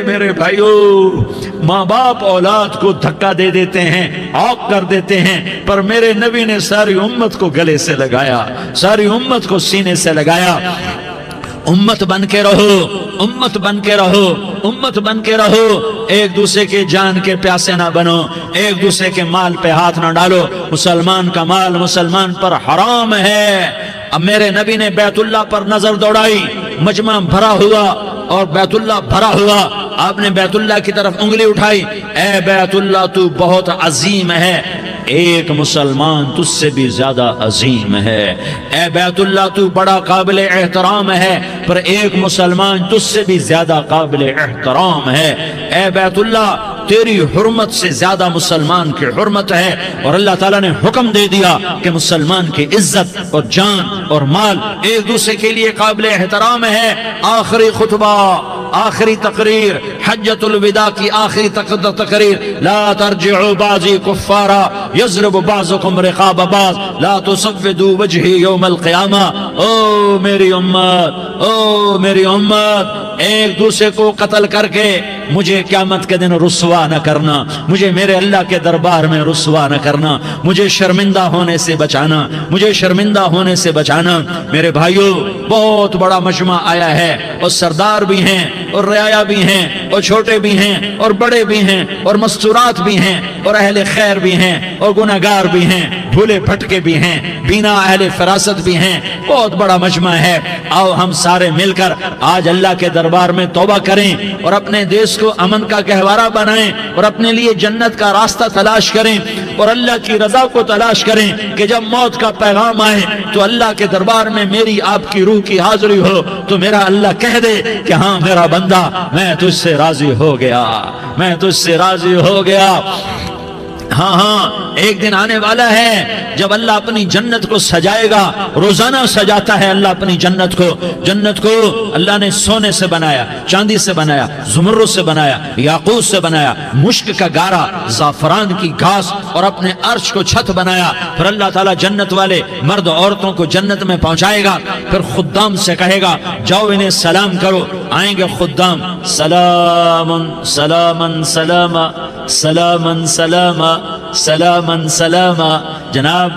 میرے بھائیو، ماں باپ اولاد کو دھکا دے دیتے ہیں، عوق کر دیتے ہیں، پر میرے نبی نے ساری امت کو گلے سے لگایا، ساری امت کو سینے سے لگایا۔ امت بن کے رہو، امت بن کے رہو، امت بن کے رہو، ایک دوسرے کے جان کے پیاسے نہ بنو، ایک دوسرے کے مال پہ ہاتھ نہ ڈالو۔ مسلمان کا مال مسلمان پر حرام ہے۔ اب میرے نبی نے بیت اللہ پر نظر دوڑائی، مجمع بھرا ہوا اور بیت اللہ بھرا ہوا، آپ نے بیت اللہ کی طرف انگلی اٹھائی، اے بیت اللہ تو بہت عظیم ہے، ایک مسلمان تجھ سے بھی زیادہ عظیم ہے، اے بیت اللہ تو بڑا قابل احترام ہے، پر ایک مسلمان تجھ سے بھی زیادہ قابل احترام ہے، اے بیت اللہ تیری حرمت سے زیادہ مسلمان کی حرمت ہے۔ اور اللہ تعالیٰ نے حکم دے دیا کہ مسلمان کی عزت اور جان اور مال ایک دوسرے کے لیے قابل احترام ہے۔ آخری خطبہ، آخری تقریر، حجۃ الوداع کی آخری تقریر، لا ترجعوا بعضی کفارا یضرب بعضکم رقاب بعض لا تسودوا وجہی یوم القیامہ۔ او میری امت، او میری امت، ایک دوسرے کو قتل کر کے مجھے قیامت کے دن رسوا نہ کرنا، مجھے میرے اللہ کے دربار میں رسوا نہ کرنا، مجھے شرمندہ ہونے سے بچانا، مجھے شرمندہ ہونے سے بچانا۔ میرے بھائیو، بہت بڑا مجمع آیا ہے، اور سردار بھی ہیں اور رعایا بھی ہیں اور چھوٹے بھی ہیں اور بڑے بھی ہیں اور مستورات بھی ہیں اور اہل خیر بھی ہیں اور گناہگار بھی ہیں، بھولے بھٹکے بھی ہیں، بینا اہل فراست بھی ہیں، بہت بڑا مجمع ہے۔ آؤ ہم سارے مل کر آج اللہ کے دربار میں توبہ کریں اور اپنے دیش کو امن کا گہوارہ بنائیں اور اپنے لیے جنت کا راستہ تلاش کریں اور اللہ کی رضا کو تلاش کریں کہ جب موت کا پیغام آئے تو اللہ کے دربار میں میری آپ کی روح کی حاضری ہو تو میرا اللہ کہہ دے کہ ہاں میرا بندہ، میں تجھ سے راضی ہو گیا، میں تجھ سے راضی ہو گیا۔ ہاں ہاں، ایک دن آنے والا ہے جب اللہ اپنی جنت کو سجائے گا، روزانہ سجاتا ہے اللہ اپنی جنت کو۔ جنت کو اللہ نے سونے سے بنایا، چاندی سے بنایا، زمرد سے بنایا، یاقوت سے بنایا، مشک کا گارا، زعفران کی گھاس اور اپنے عرش کو چھت بنایا۔ پھر اللہ تعالیٰ جنت والے مرد عورتوں کو جنت میں پہنچائے گا، پھر خدام سے کہے گا جاؤ انہیں سلام کرو۔ آئیں گے خدام، سلام سلام سلام سلام سلام سلام سلام، جناب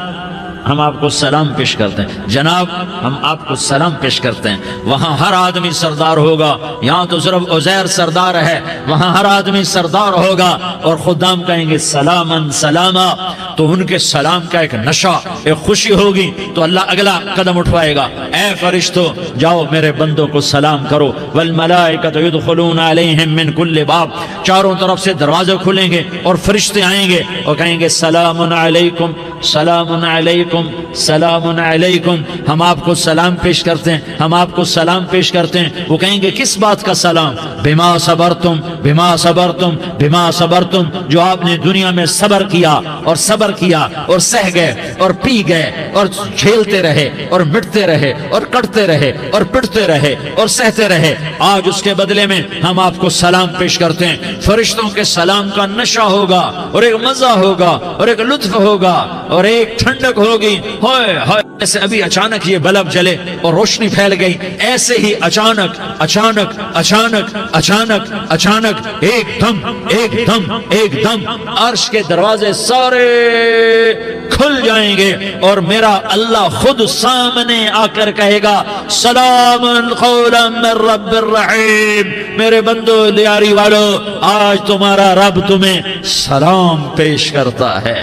ہم آپ کو سلام پیش کرتے ہیں، جناب ہم آپ کو سلام پیش کرتے ہیں۔ وہاں ہر آدمی سردار ہوگا، یہاں تو صرف عزیر سردار ہے، وہاں ہر آدمی سردار ہوگا، اور خدام کہیں گے سلامن سلاما، تو ان کے سلام کا ایک نشہ، ایک خوشی ہوگی، تو اللہ اگلا قدم اٹھوائے گا، اے فرشتو جاؤ میرے بندوں کو سلام کرو، والملائکۃ یدخلون علیہم من کل باب، چاروں طرف سے دروازے کھلیں گے اور فرشتے آئیں گے اور کہیں گے سلام علیکم سلام علیکم سلام علیکم، ہم آپ کو سلام پیش کرتے ہیں، ہم آپ کو سلام پیش کرتے ہیں۔ وہ کہیں گے کس بات کا سلام؟ بما صبرتم بما صبرتم بما صبرتم، جو آپ نے دنیا میں صبر کیا اور صبر کیا اور سہ گئے اور پی گئے اور جھیلتے رہے اور مٹتے رہے اور کٹتے رہے اور پٹتے رہے اور سہتے رہے، آج اس کے بدلے میں ہم آپ کو سلام پیش کرتے ہیں۔ فرشتوں کے سلام کا نشہ ہوگا اور ایک مزہ ہوگا اور ایک لطف ہوگا اور ایک ٹھنڈک ہوگی۔ ہوئے ہوئے، ایسے ابھی اچانک یہ بلب جلے اور روشنی پھیل گئی، ایسے ہی اچانک اچانک اچانک اچانک اچانک ایک دم ایک دم ایک دم عرش کے دروازے سارے کھل جائیں گے اور میرا اللہ خود سامنے آ کر کہے گا سلام قولا من رب الرحیم۔ میرے بندو لیاری والو، آج تمہارا رب تمہیں سلام پیش کرتا ہے،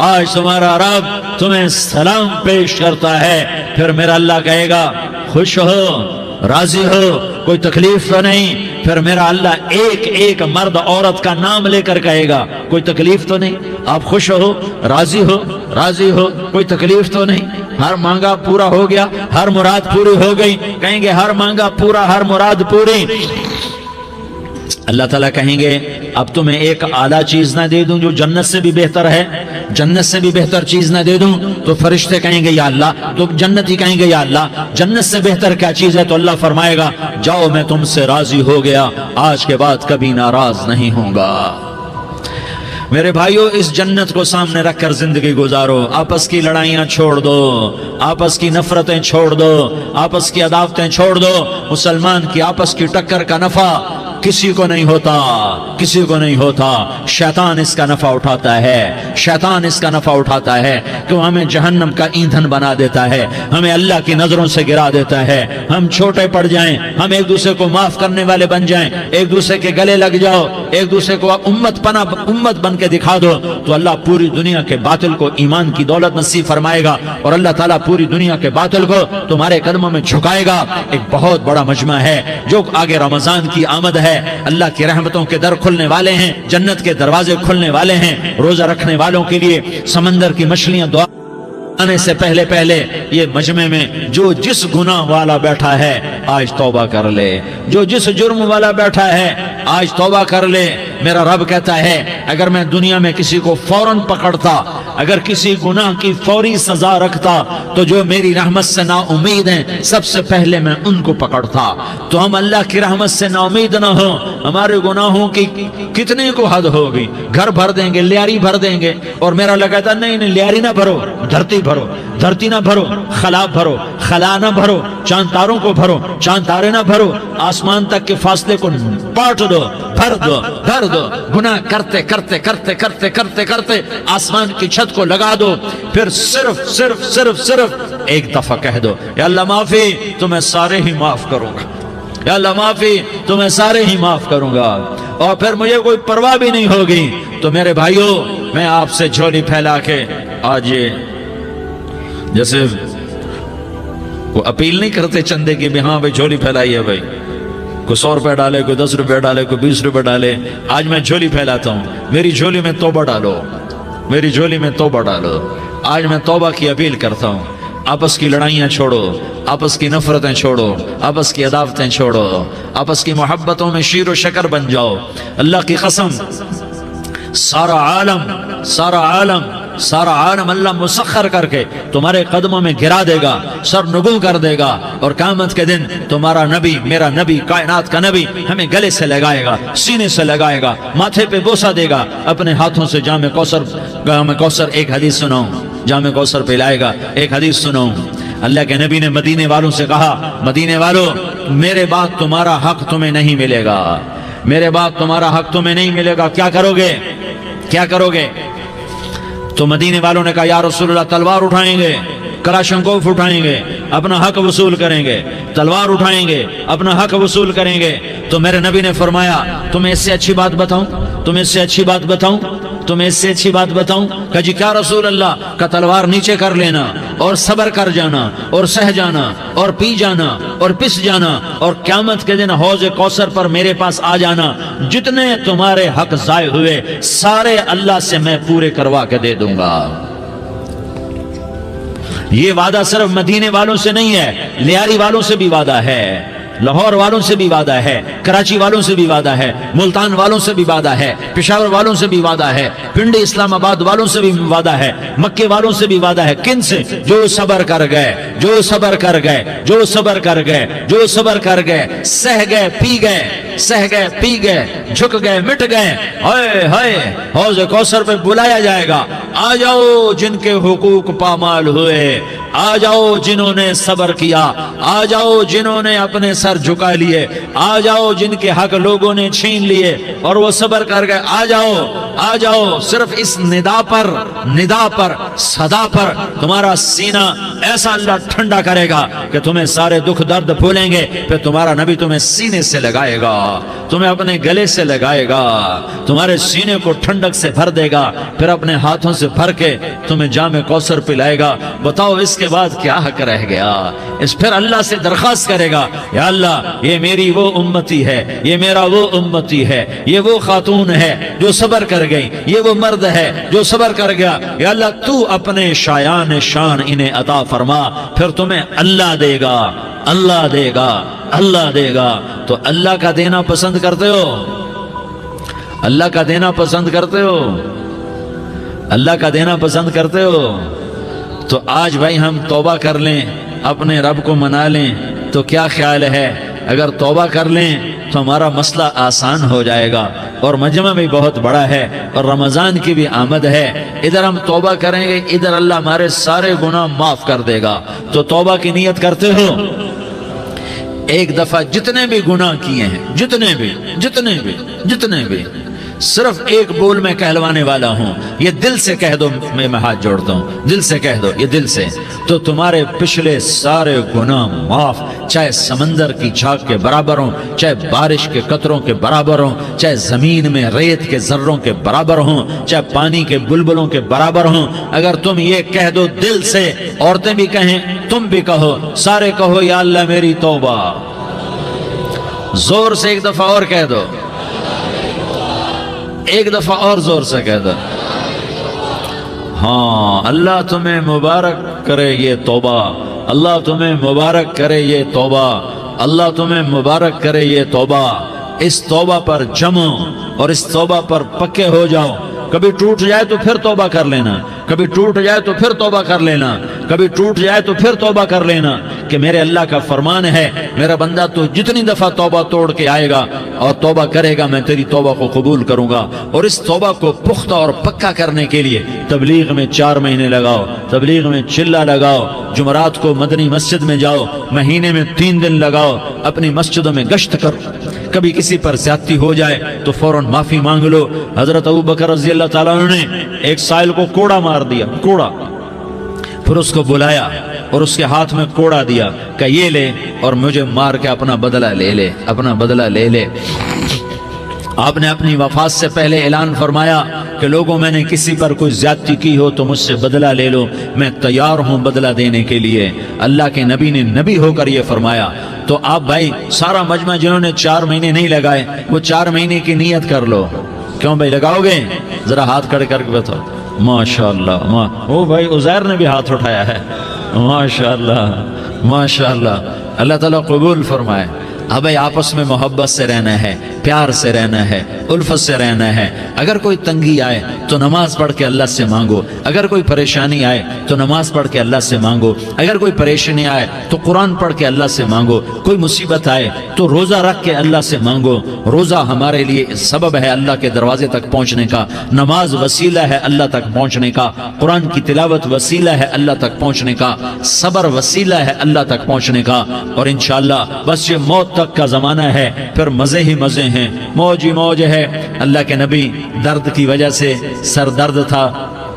آج تمہارا رب تمہیں سلام پیش کرتا ہے۔ پھر میرا اللہ کہے گا خوش ہو، راضی ہو، کوئی تکلیف تو نہیں؟ پھر میرا اللہ ایک ایک مرد عورت کا نام لے کر کہے گا کوئی تکلیف تو نہیں؟ آپ خوش ہو، راضی ہو، راضی ہو، کوئی تکلیف تو نہیں؟ ہر مانگا پورا ہو گیا، ہر مراد پوری ہو گئی؟ کہیں گے ہر مانگا پورا، ہر مراد پوری۔ اللہ تعالیٰ کہیں گے اب تمہیں ایک اعلیٰ چیز نہ دے دوں جو جنت سے بھی بہتر ہے؟ جنت سے بھی بہتر چیز نہ دے دوں؟ تو فرشتے کہیں گے یا اللہ، تو جنتی کہیں گے یا اللہ جنت سے بہتر کیا چیز ہے؟ تو اللہ فرمائے گا جاؤ میں تم سے راضی ہو گیا، آج کے بعد کبھی ناراض نہیں ہوں گا۔ میرے بھائیوں اس جنت کو سامنے رکھ کر زندگی گزارو. آپس کی لڑائیاں چھوڑ دو, آپس کی نفرتیں چھوڑ دو, آپس کی عداوتیں چھوڑ دو. مسلمان کی آپس کی ٹکر کا نفع کسی کو نہیں ہوتا, کسی کو نہیں ہوتا. شیطان اس کا نفع اٹھاتا ہے, شیطان اس کا نفع اٹھاتا ہے کہ وہ ہمیں جہنم کا ایندھن بنا دیتا ہے, ہمیں اللہ کی نظروں سے گرا دیتا ہے. ہم چھوٹے پڑ جائیں, ہم ایک دوسرے کو معاف کرنے والے بن جائیں, ایک دوسرے کے گلے لگ جاؤ, ایک دوسرے کو امت بن کے دکھا دو, تو اللہ پوری دنیا کے باطل کو ایمان کی دولت نصیب فرمائے گا, اور اللہ تعالیٰ پوری دنیا کے باطل کو تمہارے قدموں میں جھکائے گا. ایک بہت بڑا مجمع ہے جو آگے رمضان کی آمد ہے. اللہ کی رحمتوں کے در کھلنے والے ہیں, جنت کے دروازے کھلنے والے ہیں. روزہ رکھنے والوں کے لیے سمندر کی مچھلیاں دعا آنے سے پہلے پہلے یہ مجمع میں جو جس گناہ والا بیٹھا ہے آج توبہ کر لے, جو جس جرم والا بیٹھا ہے آج توبہ کر لے. میرا رب کہتا ہے اگر میں دنیا میں کسی کو فوراً پکڑتا, اگر کسی گناہ کی فوری سزا رکھتا, تو جو میری رحمت سے نا امید ہیں سب سے پہلے میں ان کو پکڑتا. تو ہم اللہ کی رحمت سے نا امید نہ ہو, ہمارے گناہوں کی کتنے کو حد ہوگی. گھر بھر دیں گے, لیاری بھر دیں گے, اور میرا اللہ کہتا نہیں نہیں لیاری نہ بھرو, دھرتی بھرو, دھرتی نہ بھرو, خلا بھرو, خلا نہ بھرو, چاند تاروں کو بھرو, چاند تارے نہ بھرو, آسمان تک کے فاصلے کو پاٹ دو, بھر دو, بھر دو. گناہ کرتے کرتے کرتے کرتے کرتے کرتے آسمان کی چھت کو لگا دو, پھر صرف صرف صرف صرف ایک دفعہ کہہ دو یا اللہ معافی, تو میں سارے ہی معاف کروں گا. یا اللہ معافی, تو میں سارے ہی معاف کروں گا, اور پھر مجھے کوئی پرواہ بھی نہیں ہوگی. تو میرے بھائیوں, میں آپ سے جھولی پھیلا کے آج جیسے وہ اپیل نہیں کرتے چندے کی بھی ہاں بھائی جھولی پھیلائیے, بھائی کوئی 100 روپے ڈالے, کوئی 10 روپے ڈالے, کوئی 20 روپے ڈالے. آج میں جھولی پھیلاتا ہوں, میری جھولی میں توبہ ڈالو, میری جھولی میں توبہ ڈالو. آج میں توبہ کی اپیل کرتا ہوں. آپس کی لڑائیاں چھوڑو, آپس کی نفرتیں چھوڑو, آپس کی عداوتیں چھوڑو, آپس کی محبتوں میں شیر و شکر بن جاؤ. اللہ کی قسم سارا عالم اللہ مسخر کر کے تمہارے قدموں میں گرا دے گا, سر نگوں کر دے گا, اور قیامت کے دن تمہارا نبی, میرا نبی, کائنات کا نبی ہمیں گلے سے لگائے گا, سینے سے لگائے گا, ماتھے پہ بوسہ دے گا, اپنے ہاتھوں سے جام کوثر. ایک حدیث سناؤں, جام کوثر پلائے گا. ایک حدیث سناؤں, اللہ کے نبی نے مدینے والوں سے کہا, مدینے والوں میرے بعد تمہارا حق تمہیں نہیں ملے گا, میرے بعد تمہارا حق تمہیں نہیں ملے گا, کیا کرو گے, کیا کرو گے؟ تو مدینے والوں نے کہا یا رسول اللہ تلوار اٹھائیں گے, کراشنکوف اٹھائیں گے, اپنا حق وصول کریں گے, تلوار اٹھائیں گے, اپنا حق وصول کریں گے. تو میرے نبی نے فرمایا تمہیں اس سے اچھی بات بتاؤں, تمہیں اس سے اچھی بات بتاؤں, تمہیں اس سے اچھی بات بتاؤں. کہا جی کیا رسول اللہ؟ کا تلوار نیچے کر لینا, اور صبر کر جانا, اور سہ جانا, اور پی جانا, اور پس جانا, اور قیامت کے دن حوض کوثر پر میرے پاس آ جانا. جتنے تمہارے حق ضائع ہوئے سارے اللہ سے میں پورے کروا کے دے دوں گا. یہ وعدہ صرف مدینے والوں سے نہیں ہے, لیاری والوں سے بھی وعدہ ہے, لاہور والوں سے بھی وعدہ ہے, کراچی والوں سے بھی وعدہ ہے, ملتان والوں سے بھی وعدہ ہے, پشاور والوں سے بھی وعدہ ہے, پنڈی اسلام آباد والوں سے بھی وعدہ ہے, مکے والوں سے بھی وعدہ ہے. کن سے؟ جو صبر کر گئے, جو صبر کر گئے, جو صبر کر گئے, جو صبر کر گئے, سہ گئے, پی گئے, سہ گئے, پی گئے, جھک گئے, مٹ گئے. ہائے ہائے, حوض کوثر پہ بلایا جائے گا, آ جاؤ جن کے حقوق پامال ہوئے, آ جاؤ جنہوں نے صبر کیا, آ جاؤ جنہوں نے اپنے سر جھکا لیے, آ جاؤ جن کے حق لوگوں نے چھین لیے اور وہ صبر کر گئے, آ جاؤ, آ جاؤ. صرف اس ندا پر صدا پر تمہارا سینہ ایسا اللہ ٹھنڈا کرے گا کہ تمہیں سارے دکھ درد بھولیں گے. پھر تمہارا نبی تمہیں سینے سے لگائے گا, تمہیں اپنے گلے سے لگائے گا, تمہارے سینے کو ٹھنڈک سے بھر دے گا, پھر اپنے ہاتھوں سے بھر کے تمہیں جام کوثر پلائے گا. بتاؤ اس کے بعد کیا حق رہ گیا؟ اس پھر اللہ سے درخواست کرے گا یا اللہ یہ میری وہ امتی ہے, یہ میرا وہ امتی ہے, یہ وہ خاتون ہے جو صبر کر گئی, یہ وہ مرد ہے جو صبر کر گیا. یا اللہ تو اپنے شایان شان انہیں عطا فرما. پھر تمہیں اللہ دے گا, اللہ دے گا, اللہ دے گا. تو اللہ کا دینا پسند کرتے ہو؟ اللہ کا دینا پسند کرتے ہو؟ اللہ کا دینا پسند کرتے ہو؟ تو آج بھائی ہم توبہ کر لیں, اپنے رب کو منا لیں. تو کیا خیال ہے اگر توبہ کر لیں تو ہمارا مسئلہ آسان ہو جائے گا، اور مجمع بھی بہت بڑا ہے اور رمضان کی بھی آمد ہے، ادھر ہم توبہ کریں گے، ادھر اللہ ہمارے سارے گناہ معاف کر دے گا۔ تو توبہ کی نیت کرتے ہو؟ ایک دفعہ جتنے بھی گناہ کیے ہیں، جتنے بھی صرف ایک بول میں کہلوانے والا ہوں، یہ دل سے کہہ دو، میں ہاتھ جوڑتا ہوں، دل سے کہہ دو، یہ دل سے، تو تمہارے پچھلے سارے گناہ معاف، چاہے سمندر کی جھاگ کے برابر ہوں، چاہے بارش کے قطروں کے برابر ہوں، چاہے زمین میں ریت کے ذروں کے برابر ہوں، چاہے پانی کے بلبلوں کے برابر ہوں۔ اگر تم یہ کہہ دو دل سے، عورتیں بھی کہیں، تم بھی کہو، سارے کہو یا اللہ میری توبہ، زور سے ایک دفعہ اور کہہ دو، ایک دفعہ اور زور سے کہہ دو۔ ہاں، اللہ تمہیں مبارک کرے یہ توبہ، اللہ تمہیں مبارک کرے یہ توبہ، اللہ تمہیں مبارک کرے یہ توبہ۔ اس توبہ پر جمو اور اس توبہ پر پکے ہو جاؤ۔ کبھی ٹوٹ جائے تو پھر توبہ کر لینا، کبھی ٹوٹ جائے تو پھر توبہ کر لینا، کبھی ٹوٹ جائے تو پھر توبہ کر لینا، کہ میرے اللہ کا فرمان ہے، میرا بندہ تو جتنی دفعہ توبہ توڑ کے آئے گا اور توبہ کرے گا، میں تیری توبہ کو قبول کروں گا۔ اور اس توبہ کو پختہ اور پکا کرنے کے لیے تبلیغ میں 4 مہینے لگاؤ، تبلیغ میں چلہ لگاؤ، جمعرات کو مدنی مسجد میں جاؤ، مہینے میں 3 دن لگاؤ، اپنی مسجدوں میں گشت کرو۔ کبھی کسی پر زیادتی ہو جائے تو فوراً معافی مانگ لو۔ حضرت ابوبکر رضی اللہ تعالیٰ عنہ نے ایک سائل کو کوڑا مار دیا، کوڑا، پھر اس کو بلایا اور اس کے ہاتھ میں کوڑا دیا کہ یہ لے اور مجھے مار کے اپنا بدلہ لے لے، اپنا بدلہ لے لے۔ آپ نے اپنی وفات سے پہلے اعلان فرمایا کہ لوگوں، میں نے کسی پر کوئی زیادتی کی ہو تو مجھ سے بدلہ لے لو، میں تیار ہوں بدلہ دینے کے لیے۔ اللہ کے نبی نے نبی ہو کر یہ فرمایا۔ تو آپ بھائی سارا مجمع جنہوں نے 4 مہینے نہیں لگائے، وہ 4 مہینے کی نیت کر لو۔ کیوں بھائی لگاؤ گے؟ ذرا ہاتھ کھڑے کر کے بتاؤ۔ ماشاءاللہ، وہ بھائی عزیر نے بھی ہاتھ اٹھایا ہے، ماشاءاللہ ماشاءاللہ، اللہ تعالیٰ قبول فرمائے۔ اب آپس میں محبت سے رہنا ہے، پیار سے رہنا ہے، الفت سے رہنا ہے۔ اگر کوئی تنگی آئے تو نماز پڑھ کے اللہ سے مانگو، اگر کوئی پریشانی آئے تو نماز پڑھ کے اللہ سے مانگو، اگر کوئی پریشانی آئے تو قرآن پڑھ کے اللہ سے مانگو، کوئی مصیبت آئے تو روزہ رکھ کے اللہ سے مانگو۔ روزہ ہمارے لیے سبب ہے اللہ کے دروازے تک پہنچنے کا، نماز وسیلہ ہے اللہ تک پہنچنے کا، قرآن کی تلاوت وسیلہ ہے اللہ تک پہنچنے کا، صبر وسیلہ ہے اللہ تک پہنچنے کا۔ اور انشاءاللہ بس یہ موت تک کا زمانہ ہے، پھر مزے ہی مزے ہیں، موج ہی موج ہے۔ اللہ کے نبی درد کی وجہ سے سر درد تھا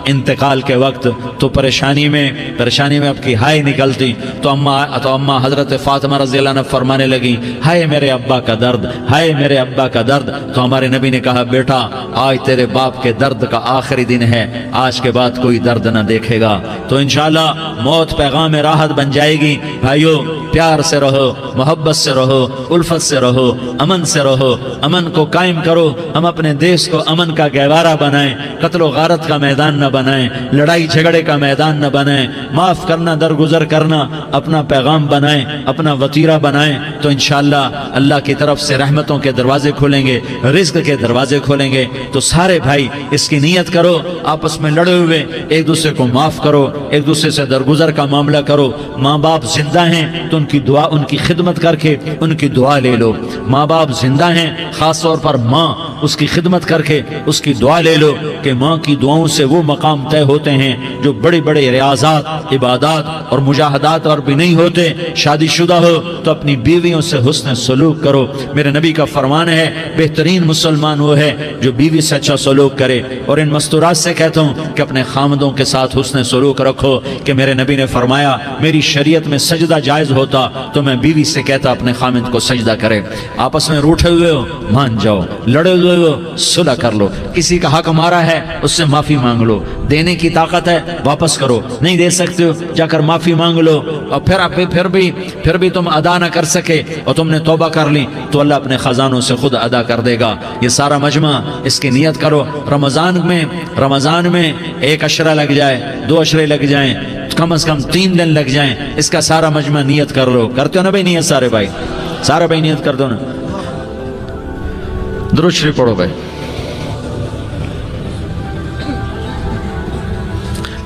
انتقال کے وقت، تو پریشانی میں اب کی ہائے نکلتی تو اماں حضرت فاطمہ رضی اللہ عنہ فرمانے لگی، ہائے میرے ابا کا درد، ہائے میرے ابا کا درد۔ تو ہمارے نبی نے کہا، بیٹا آج تیرے باپ کے درد کا آخری دن ہے، آج کے بعد کوئی درد نہ دیکھے گا۔ تو انشاءاللہ موت پیغام راحت بن جائے گی۔ بھائیو پیار سے رہو، محبت سے رہو، الفت سے رہو، امن سے رہو، امن کو قائم کرو۔ ہم اپنے دیش کو امن کا گہوارہ بنائیں، قتل و غارت کا میدان نہ بنائیں، لڑائی جھگڑے کا میدان نہ بنائیں، معاف کرنا درگزر کرنا اپنا پیغام بنائیں، اپنا وطیرہ بنائیں۔ تو انشاءاللہ اللہ کی طرف سے رحمتوں کے دروازے کھولیں گے، رزق کے دروازے کھولیں گے۔ تو سارے بھائی اس کی نیت کرو، آپس میں لڑے ہوئے ایک دوسرے کو معاف کرو، ایک دوسرے سے درگزر کا معاملہ کرو۔ ماں باپ زندہ ہیں تو ان کی دعا، ان کی خدمت کر کے ان کی دعا لے لو۔ ماں باپ زندہ ہیں، خاص طور پر ماں، اس کی خدمت کر کے اس کی دعا لے لو، کہ ماں کی دعاؤں سے وہ مقام طے ہوتے ہیں جو بڑے بڑے ریاضات، عبادات اور مجاہدات اور بھی نہیں ہوتے۔ شادی شدہ ہو تو اپنی بیویوں سے حسن سلوک کرو۔ میرے نبی کا فرمان ہے، بہترین مسلمان وہ ہے جو بیوی سے اچھا سلوک کرے۔ اور ان مستورات سے کہتا ہوں کہ اپنے خامدوں کے ساتھ حسن سلوک رکھو، کہ میرے نبی نے فرمایا میری شریعت میں سجدہ جائز ہوتا تو میں بیوی سے کہتا اپنے خامد کو سجدہ کرے۔ آپس میں روٹھے ہوئے ہو مان جاؤ، لڑے ہوئے ہو صلح کر لو، کسی کا حق مارا ہے اس سے معافی مانگ لو، دینے کی طاقت ہے واپس کرو، نہیں دے سکتے ہو جا کر معافی مانگ لو۔ اور پھر بھی تم ادا نہ کر سکے اور تم نے توبہ کر لی تو اللہ اپنے خزانوں سے خود ادا کر دے گا۔ یہ سارا مجمع اس کی نیت کرو۔ رمضان میں 1 عشرہ لگ جائے، 2 عشرے لگ جائیں، کم از کم 3 دن لگ جائیں، اس کا سارا مجمع نیت کر لو۔ کرتے ہو نا بھائی نیت؟ سارے بھائی نیت کر دو نا۔ درود شریف پڑھو بھائی۔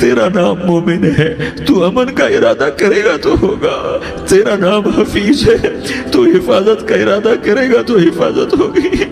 تیرا نام مومن ہے، تو امن کا ارادہ کرے گا تو ہوگا، تیرا نام حفیظ ہے، تو حفاظت کا ارادہ کرے گا تو حفاظت ہوگی،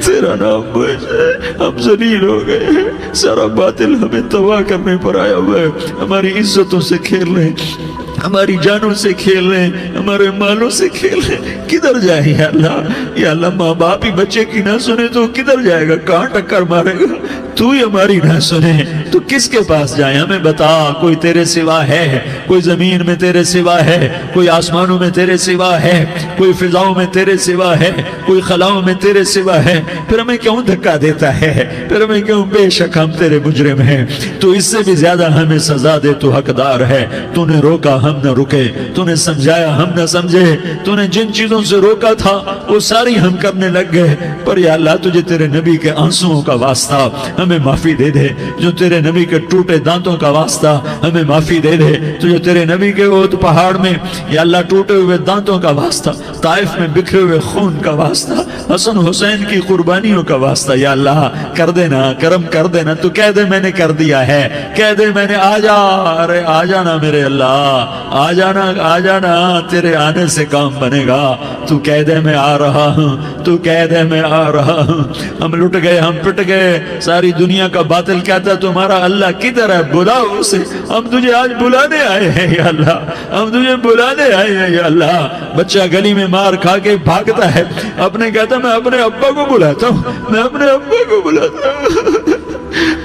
تیرا نام معز ہے، ہم ذلیل ہو گئے ہیں، سارا باطل ہمیں تباہ کرنے پر آیا ہوا ہے، ہماری عزتوں سے کھیل رہے ہیں، ہماری جانوں سے کھیل رہے ہیں، ہمارے مالوں سے کھیل رہے ہیں، کدھر جائے یا اللہ؟ یا اللہ ماں باپ ہی بچے کی نہ سنے تو کدھر جائے گا؟ کہاں ٹکر مارے گا؟ تو ہی ہماری نہ سنے تو کس کے پاس جائیں؟ ہمیں بتا، کوئی تیرے سوا ہے؟ کوئی زمین میں تیرے سوا ہے؟ کوئی آسمانوں میں تیرے سوا ہے؟ کوئی فضاؤں میں تیرے سوا ہے؟ کوئی خلاؤں میں تیرے سوا ہے؟ پھر ہمیں کیوں دھکا دیتا ہے؟ پھر ہمیں کیوں؟ بے شک ہم تیرے مجرم ہیں، تو اس سے بھی زیادہ ہمیں سزا دے، تو حقدار ہے۔ تو نے روکا ہم نہ رکے، تو نے سمجھایا ہم نہ سمجھے، تو نے جن چیزوں سے روکا تھا وہ ساری ہم کرنے لگ گئے، پر یا اللہ تجھے تیرے نبی کے آنسوؤں کا واسطہ ہمیں معافی دے دے، جو تیرے نبی کے ٹوٹے دانتوں کا واسطہ ہمیں معافی دے دے، تجھے تیرے نبی کے احد پہاڑ میں یا اللہ ٹوٹے ہوئے دانتوں کا واسطہ، طائف میں بکھرے ہوئے خون کا واسطہ، حسن حسین کی قربانیوں کا واسطہ یا اللہ کر دینا، کرم کر دینا۔ تو کہہ دے میں نے کر دیا ہے، کہہ دے میں نے، آ جا، ارے آ جانا میرے اللہ، آ جانا، آ جانا، تیرے آنے سے کام بنے گا۔ تو کہہ دے میں آ رہا ہوں، تو کہہ دے میں آ رہا ہوں۔ ہم لٹ گئے، ہم پٹ گئے، ساری دنیا کا باطل کہتا ہے تمہارا اللہ کدھر ہے؟ بلاؤ اسے، ہم تجھے آج بلانے آئے ہیں یا اللہ، ہم تجھے بلانے آئے ہیں یا اللہ۔ بچہ گلی میں مار کھا کے بھاگتا ہے، اپنے کہتا میں اپنے ابا کو بلاتا ہوں، میں اپنے ابا کو بلاتا ہوں،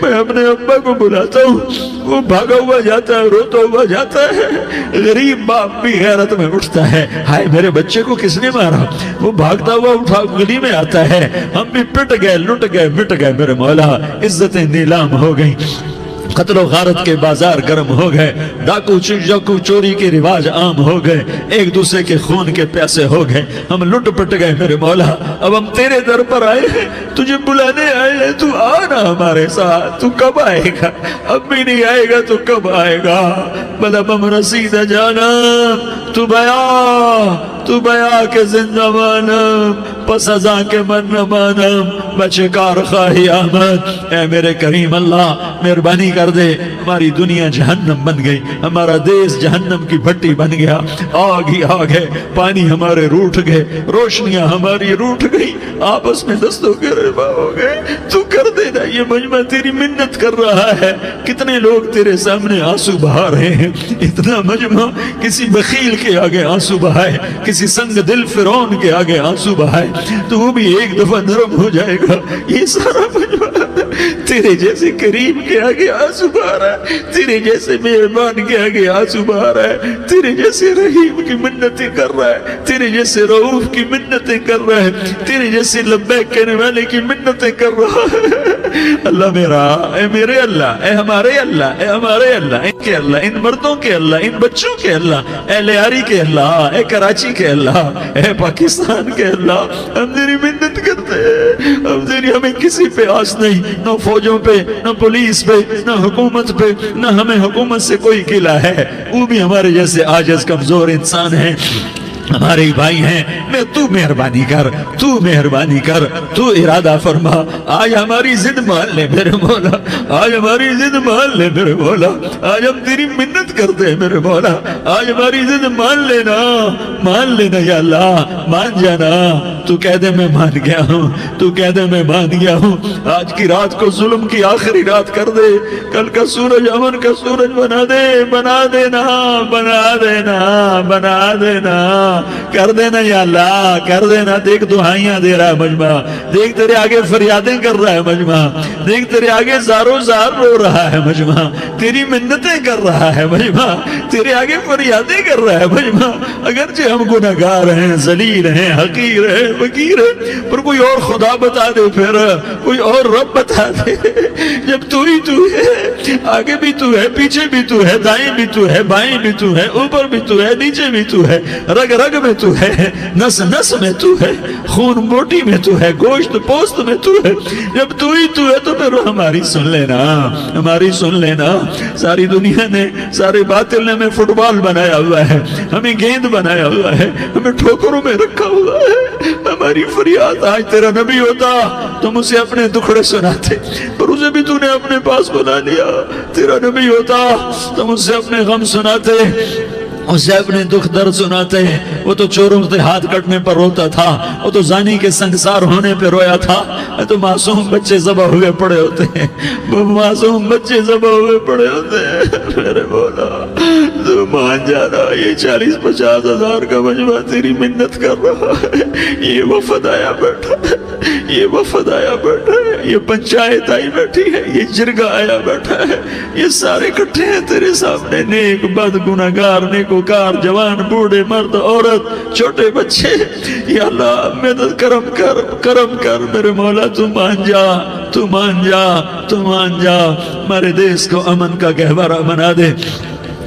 میں اپنے ابا کو بلاتا ہوں، وہ بھاگا ہوا جاتا ہے، روتا ہوا جاتا ہے۔ غریب باپ بھی غیرت میں اٹھتا ہے، ہائے میرے بچے کو کس نے مارا؟ وہ بھاگتا ہوا اٹھا گلی میں آتا ہے، ہم بھی پٹ گئے، لٹ گئے، مٹ گئے میرے مولا، عزتیں نیلام ہو گئیں، قتل و غارت کے بازار گرم ہو گئے، ڈاکو چوری کے رواج عام ہو گئے، ایک دوسرے کے خون کے پیاسے ہو گئے، ہم لٹ پٹ گئے میرے مولا۔ اب ہم تیرے در پر آئے ہیں، تجھے بلانے آئے ہیں، تو آنا ہمارے ساتھ۔ تو کب آئے گا؟ اب بھی نہیں آئے گا تو کب آئے گا؟ بلبم رسید جانا، تو بیا کے زندہ مانم، پس ازاں کے من نہ مانم، بچکار خواہی آمد۔ اے میرے کریم اللہ مہربانی کر دے، ہماری دنیا جہنم بن گئی، ہمارا دیس جہنم کی بھٹی بن گیا، آگ ہی آگ ہے، پانی ہمارے روٹھ گئے، روشنیاں ہماری روٹھ گئی، آپس میں دستوں کے ربا ہو گئے۔ تو کر دینا، یہ مجمع تیری منت کر رہا ہے، کتنے لوگ تیرے سامنے آنسو بہا رہے ہیں، اتنا مجمع کسی بخیل کے آگے آنسو بہائے، کسی سنگ دل فرعون کے آگے آنسو بہائے تو وہ بھی ایک دفعہ نرم ہو جائے گا۔ یہ سارا مجمع تیرے جیسے کریم کے آگے آنسو بہا رہا ہے، تیرے جیسے مہربان کے آگے آنسو بہا رہا ہے، تیرے جیسے رحیم کی منتیں کر رہا ہے، تیرے جیسے رؤوف کی منتیں کر رہا ہے، تیرے جیسے لبیک کہنے والے کی منتیں کر رہا ہے۔ اللہ میرا، اے میرے اللہ، اے ہمارے اللہ، اے ہمارے اللہ، ان کے اللہ، ان مردوں کے اللہ، ان بچوں کے اللہ، اے لیاری کے اللہ، اے کراچی کے اللہ، اے پاکستان کے اللہ، ہم تیری منت کرتے ہیں، ہمیں کسی پہ آس نہیں، نہ فوجوں پہ، نہ پولیس پہ، نہ حکومت پہ، نہ ہمیں حکومت سے کوئی قلعہ ہے، وہ بھی ہمارے جیسے عاجز کمزور انسان ہیں، ہمارے بھائی ہیں۔ میں تو مہربانی کر، تو مہربانی کر، تو ارادہ فرما، آج ہماری ضد مان لے میرے مولا، آج ہماری ضد مان لے میرے مولا، آج ہم تیری منت کرتے ہیں میرے مولا، آج ہماری ضد مان لینا، مان لینا یا اللہ، مان جانا۔ تو کہہ دے میں مان گیا ہوں، تو کہہ دے میں مان گیا ہوں، آج کی رات کو ظلم کی آخری رات کر دے، کل کا سورج امن کا سورج بنا دے، بنا دینا، بنا دینا، بنا دینا، کر دینا یا اللہ، کر دینا۔ دیکھ دعائیاں دے رہا ہے مجمع، دیکھ تیرے آگے فریادیں کر رہا ہے مجمع، دیکھ تیرے آگے زارو زار رو رہا ہے مجمع، تیری منتیں کر رہا ہے مجمع، تیرے آگے فریادیں کر رہا ہے مجمع۔ اگرچہ ہم گناہگار ہیں، ذلیل ہیں، حقیر ہیں، فقیر ہیں، پر کوئی اور خدا بتا دے، پھر کوئی اور رب بتا دے۔ جب تو ہی تو ہے، آگے بھی تو ہے، پیچھے بھی تو ہے، دائیں بھی تو ہے، بائیں بھی تو ہے، اوپر بھی تو ہے، نیچے بھی تو ہے، رگ رگ میں تو ہے، نس نس میں تو ہے، خون بوٹی میں تو ہے، گوشت پوست میں تو ہے۔ جب تو ہی تو ہے تو پھر ہماری سن لینا، ہماری سن لینا۔ ساری دنیا نے، سارے باطل نے ہمیں فٹ بال بنایا ہوا ہے، ہمیں گیند بنایا ہوا ہے، ہمیں ٹھوکروں میں رکھا ہوا ہے، ہماری فریاد. آج تیرا نبی ہوتا تم اسے اپنے دکھڑے سناتے، پر اسے بھی تو نے اپنے پاس بنا لیا. تیرا نبی ہوتا تم اسے اپنے غم سناتے، اسے اپنے دکھ درد سناتے. وہ تو چوروں سے ہاتھ کٹنے پر روتا تھا، وہ تو زانی کے سنگسار ہونے پہ رویا تھا. تو معصوم بچے ذبح ہوئے پڑے ہوتے ہیں، وہ معصوم بچے ذبح ہوئے پڑے ہوتے ہیں. میرے مولا تو مان جانا، یہ 40-50 ہزار کا مجمع تیری منت کر رہا ہے. یہ وفد آیا بیٹھا ہے، یہ وفد آیا بیٹھا ہے، یہ پنچایت آئی بیٹھی ہے، یہ جرگہ آیا بیٹھا ہے. یہ سارے اکٹھے ہیں تیرے سامنے، نیک بد گناہگار نیکوکار، جوان بوڑھے مرد عورت چھوٹے بچے. یا اللہ مدد کرم کر، کرم کر میرے مولا. تو مان جا، تو مان جا، تو مان جا. ہمارے دیس کو امن کا گہوارہ بنا دے،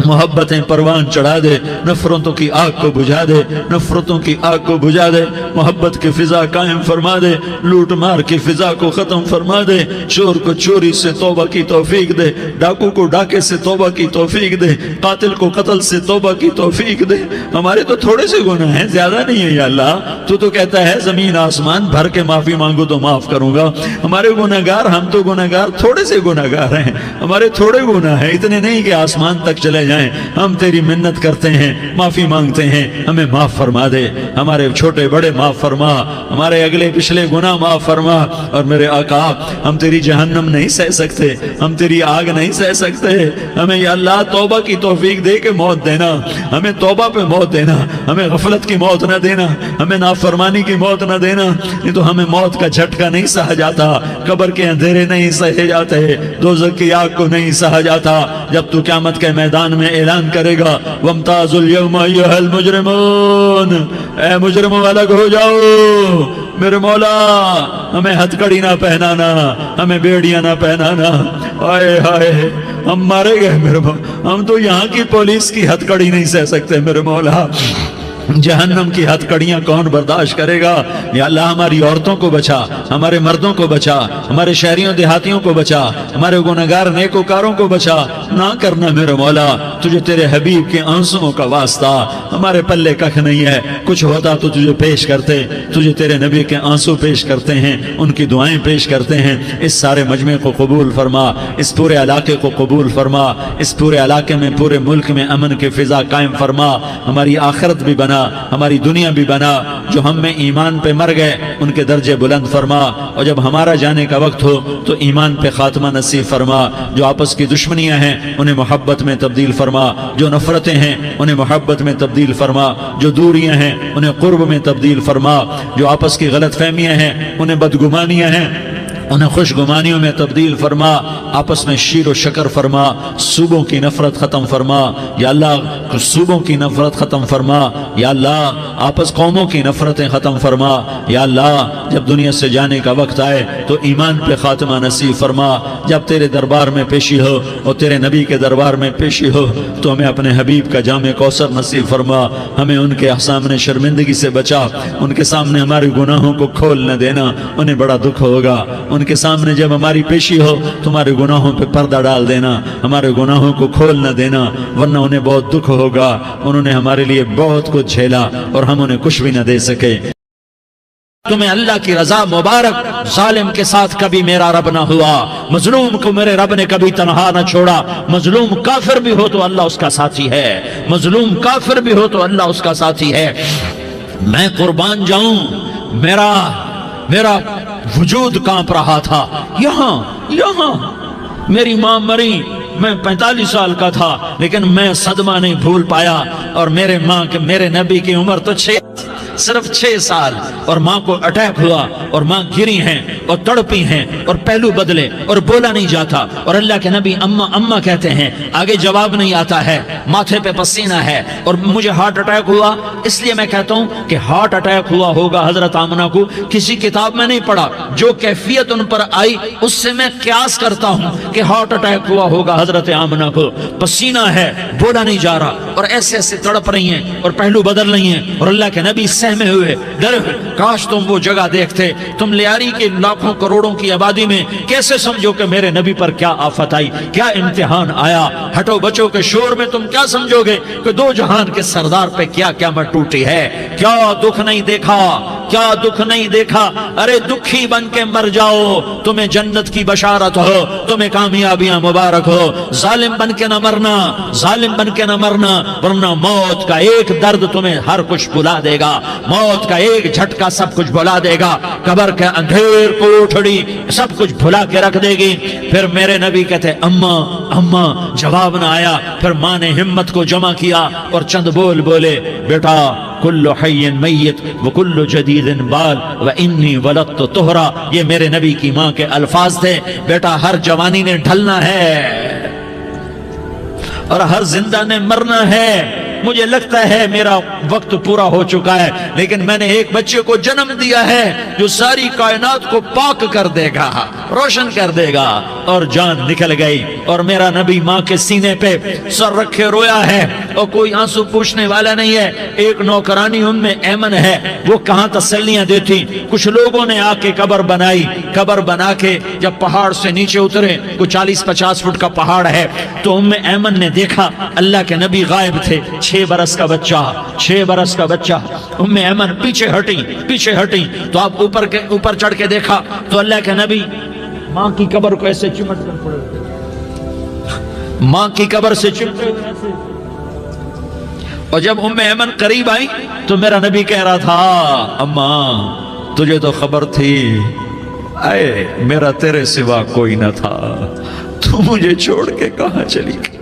محبتیں پروان چڑھا دے، نفرتوں کی آگ کو بجھا دے، نفرتوں کی آگ کو بجھا دے. محبت کی فضا قائم فرما دے، لوٹ مار کی فضا کو ختم فرما دے. چور کو چوری سے توبہ کی توفیق دے، ڈاکو کو ڈاکے سے توبہ کی توفیق دے، قاتل کو قتل سے توبہ کی توفیق دے. ہمارے تو تھوڑے سے گناہ ہیں، زیادہ نہیں ہے یا اللہ. تو کہتا ہے زمین آسمان بھر کے معافی مانگو تو معاف کروں گا. ہمارے گناہگار، ہم تو گناہگار تھوڑے سے گناہگار ہیں، ہمارے تھوڑے گناہ ہیں، اتنے نہیں کہ آسمان تک چلے جائیں. ہم تیری منت کرتے ہیں، معافی مانگتے ہیں، ہمیں معاف فرما دے. ہمارے چھوٹے بڑے معاف فرما، ہمارے اگلے پچھلے گناہ معاف فرما. اور میرے آقا ہم تیری جہنم نہیں سہ سکتے، ہم تیری آگ نہیں سہ سکتے. ہمیں یا اللہ توبہ کی توفیق دے کے موت دینا، ہمیں توبہ پہ موت دینا، ہمیں غفلت کی موت نہ دینا، ہمیں نافرمانی کی موت نہ دینا. نہیں تو ہمیں موت کا جھٹکا نہیں سہا جاتا، قبر کے اندھیرے نہیں سہے جاتے، دوزخ کی آگ کو نہیں سہا جاتا. جب تو قیامت کے میدان میں اعلان کرے گا وَامْتَازُوا الْيَوْمَ أَيُّهَا الْمُجْرِمُونَ، اے مجرموں الگ ہو جاؤ. میرے مولا ہمیں ہتھ کڑی نہ پہنانا، ہمیں بیڑیاں نہ پہنانا. آئے ہائے ہم مارے گئے میرے مولا، ہم تو یہاں کی پولیس کی ہتھ کڑی نہیں سہ سکتے میرے مولا. جہنم کی ہتھ کڑیاں کون برداشت کرے گا؟ یا اللہ ہماری عورتوں کو بچا، ہمارے مردوں کو بچا، ہمارے شہریوں دیہاتیوں کو بچا، ہمارے گنہگار نیکوکاروں کو بچا. نہ کرنا میرے مولا، تجھے تیرے حبیب کے آنسوؤں کا واسطہ. ہمارے پلے ککھ نہیں ہے، کچھ ہوتا تو تجھے پیش کرتے، تجھے تیرے نبی کے آنسو پیش کرتے ہیں، ان کی دعائیں پیش کرتے ہیں. اس سارے مجمع کو قبول فرما، اس پورے علاقے کو قبول فرما، اس پورے علاقے میں پورے ملک میں امن کی فضا قائم فرما. ہماری آخرت بھی بنا، ہماری دنیا بھی بنا. جو ہم میں ایمان پہ مر گئے ان کے درجے بلند فرما، اور جب ہمارا جانے کا وقت ہو تو ایمان پہ خاتمہ نصیب فرما. جو آپس کی دشمنیاں ہیں انہیں محبت میں تبدیل فرما، جو نفرتیں ہیں انہیں محبت میں تبدیل فرما، جو دوریاں ہیں انہیں قرب میں تبدیل فرما، جو آپس کی غلط فہمیاں ہیں انہیں بدگمانیاں ہیں انہیں خوش گمانیوں میں تبدیل فرما. آپس میں شیر و شکر فرما، صوبوں کی نفرت ختم فرما. یا اللہ صوبوں کی نفرت ختم فرما. یا اللہ آپس قوموں کی نفرتیں ختم فرما. یا اللہ جب دنیا سے جانے کا وقت آئے تو ایمان پہ خاتمہ نصیب فرما. جب تیرے دربار میں پیشی ہو اور تیرے نبی کے دربار میں پیشی ہو تو ہمیں اپنے حبیب کا جامع کوثر نصیب فرما. ہمیں ان کے سامنے شرمندگی سے بچا، ان کے سامنے ہمارے گناہوں کو کھول نہ دینا، انہیں بڑا دکھ ہوگا. ان کے سامنے جب ہماری پیشی ہو تمہارے گناہوں پہ پردہ ڈال دینا، ہمارے گناہوں کو کھول نہ دینا، ورنہ انہیں بہت دکھ ہوگا. انہوں نے ہمارے لیے بہت کچھ جھیلا اور ہم انہیں کچھ بھی نہ دے سکے. تمہیں اللہ کی رضا مبارک. ظالم کے ساتھ کبھی میرا رب نہ ہوا، مظلوم کو میرے رب نے کبھی تنہا نہ چھوڑا. مظلوم کافر بھی ہو تو اللہ اس کا ساتھی ہے، مظلوم کافر بھی ہو تو اللہ اس کا ساتھی ہے. میں قربان جاؤں، میرا وجود کانپ رہا تھا. یہاں میری ماں مری، میں 45 سال کا تھا، لیکن میں صدمہ نہیں بھول پایا. اور میرے نبی کی عمر تو صرف 6 سال، اور ماں کو اٹیک ہوا اور ماں گری ہیں اور تڑپی ہیں اور پہلو بدلے اور بولا نہیں جاتا. اور اللہ کے نبی اماں کہتے ہیں، آگے جواب نہیں آتا ہے، ماتھے پہ پسینہ ہے. اور مجھے ہارٹ اٹیک ہوا، اس لیے میں کہتا ہوں کہ ہارٹ اٹیک ہوا ہوگا حضرت آمنہ کو، کسی کتاب میں نہیں پڑھا. جو کیفیت ان پر آئی اس سے میں قیاس کرتا ہوں کہ ہارٹ اٹیک ہوا ہوگا حضرت آمنہ کو. پسینہ ہے، بولا نہیں جا رہا، اور ایسے تڑپ رہی ہیں اور پہلو بدل رہی ہیں. اور اللہ کے نبی سہمے ہوئے، ڈرے ہوئے. کاش تم وہ جگہ دیکھتے. تم لیاری کے لاکھوں کروڑوں کی آبادی میں کیسے سمجھو کہ میرے نبی پر کیا آفت آئی، کیا امتحان آیا. ہٹو بچوں کے شور میں تم کیا سمجھو گے کہ 2 جہان کے سردار پہ کیا قیامت ٹوٹی ہے. کیا دکھ نہیں دیکھا، کیا دکھ نہیں دیکھا؟ ارے دکھی بن کے مر جاؤ، تمہیں جنت کی بشارت ہو، تمہیں کامیابیاں مبارک ہو۔ ظالم بن کے نہ مرنا، ظالم بن کے نہ مرنا، ورنہ موت کا ایک درد تمہیں ہر کچھ بھلا دے گا، موت کا ایک جھٹکا سب کچھ بھلا دے گا، قبر کے اندھیر کوٹھڑی سب کچھ بھلا کے رکھ دے گی۔ پھر میرے نبی کہتے اماں اماں، جواب نہ آیا۔ پھر ماں نے ہمت کو جمع کیا اور چند بول بولے، بیٹا کل حی میت وکل جدید بال وانی ولدت طہرا، یہ میرے نبی کی ماں کے الفاظ تھے۔ بیٹا ہر جوانی نے ڈھلنا ہے اور ہر زندہ نے مرنا ہے۔ مجھے لگتا ہے میرا وقت پورا ہو چکا ہے، لیکن میں نے ایک بچے کو جنم دیا ہے جو ساری کائنات کو پاک کر دے گا، روشن کر دے گا۔ اور جان نکل گئی اور میرا نبی ماں کے سینے پہ سر رکھے رویا ہے اور کوئی آنسو پوچھنے والا نہیں ہے۔ ایک نوکرانی ام ایمن ہے، وہ کہاں تسلیاں دیتی۔ کچھ لوگوں نے آ کے قبر بنائی، قبر بنا کے جب پہاڑ سے نیچے اترے، کوئی 40-50 فٹ کا پہاڑ ہے، تو ام ایمن نے دیکھا اللہ کے نبی غائب تھے، 6 برس کا بچہ، 6 برس کا بچہ۔ ام ایمن پیچھے ہٹی تو آپ اوپر چڑھ کے دیکھا تو اللہ کے نبی ماں کی قبر کو ایسے چمٹ کر پڑے، ماں کی قبر سے چمٹے ہوئے ایسے۔ اور جب ام ایمن قریب آئی تو میرا نبی کہہ رہا تھا اماں تجھے تو خبر تھی، اے میرا تیرے سوا کوئی نہ تھا، تو مجھے چھوڑ کے کہاں چلی گئی؟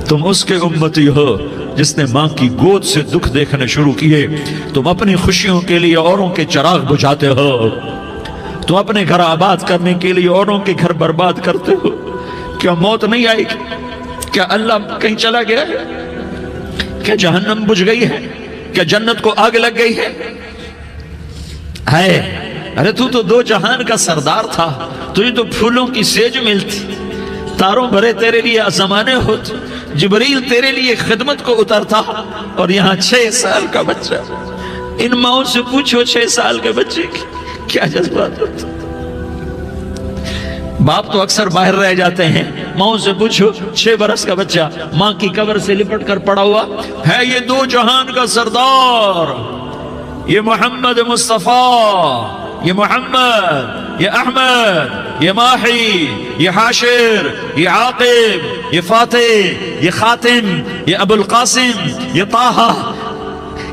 تم اس کے امتی ہو جس نے ماں کی گود سے دکھ دیکھنے شروع کیے۔ تم اپنی خوشیوں کے لیے اوروں کے چراغ بجھاتے ہو، تم اپنے گھر آباد کرنے کے لیے اوروں کے گھر برباد کرتے ہو۔ کیا موت نہیں آئے گی؟ کیا اللہ کہیں چلا گیا ہے؟ کیا جہنم بجھ گئی ہے؟ کیا جنت کو آگ لگ گئی ہے؟ ارے تو 2 جہان کا سردار تھا، تجھے تو پھولوں کی سیج ملتی، تاروں بھرے تیرے لیے زمانے ہوتے، جبریل تیرے لیے خدمت کو اترتا، اور یہاں 6 سال کا بچہ۔ ان ماؤں سے پوچھو 6 سال کے بچے کی کیا جذبات ہوتے۔ باپ تو اکثر باہر رہ جاتے ہیں، ماؤں سے پوچھو 6 برس کا بچہ ماں کی قبر سے لپٹ کر پڑا ہوا ہے۔ یہ 2 جہان کا سردار، یہ محمد مصطفیٰ، یہ محمد، یہ احمد، یہ ماحی، یہ حاشر، یہ عاقب، یہ فاتح، یہ خاتم، یہ ابو القاسم، یہ طہ،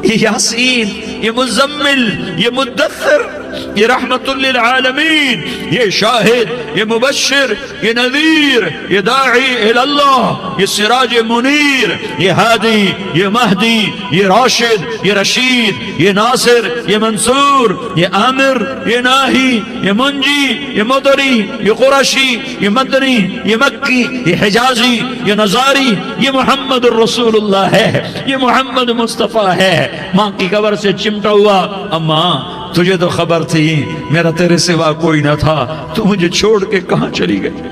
یہ یاسین، یہ مزمل، یہ مدثر، یہ رحمت للعالمین، یہ شاہد، یہ مبشر، یہ نذیر، یہ داعی اللہ، یہ سراج منیر، یہ ہادی، یہ مہدی، یہ راشد، یہ رشید، یہ ناصر، یہ منصور، یہ عامر، یہ ناہی، یہ منجی، یہ مدری، یہ قرشی، یہ مدنی، یہ مکی، یہ حجازی، یہ نظاری، یہ محمد الرسول اللہ ہے، یہ محمد مصطفیٰ ہے۔ ماں کی قبر سے چمٹا ہوا، اماں تجھے تو خبر تھی میرا تیرے سوا کوئی نہ تھا، تو مجھے چھوڑ کے کہاں چلی گئی؟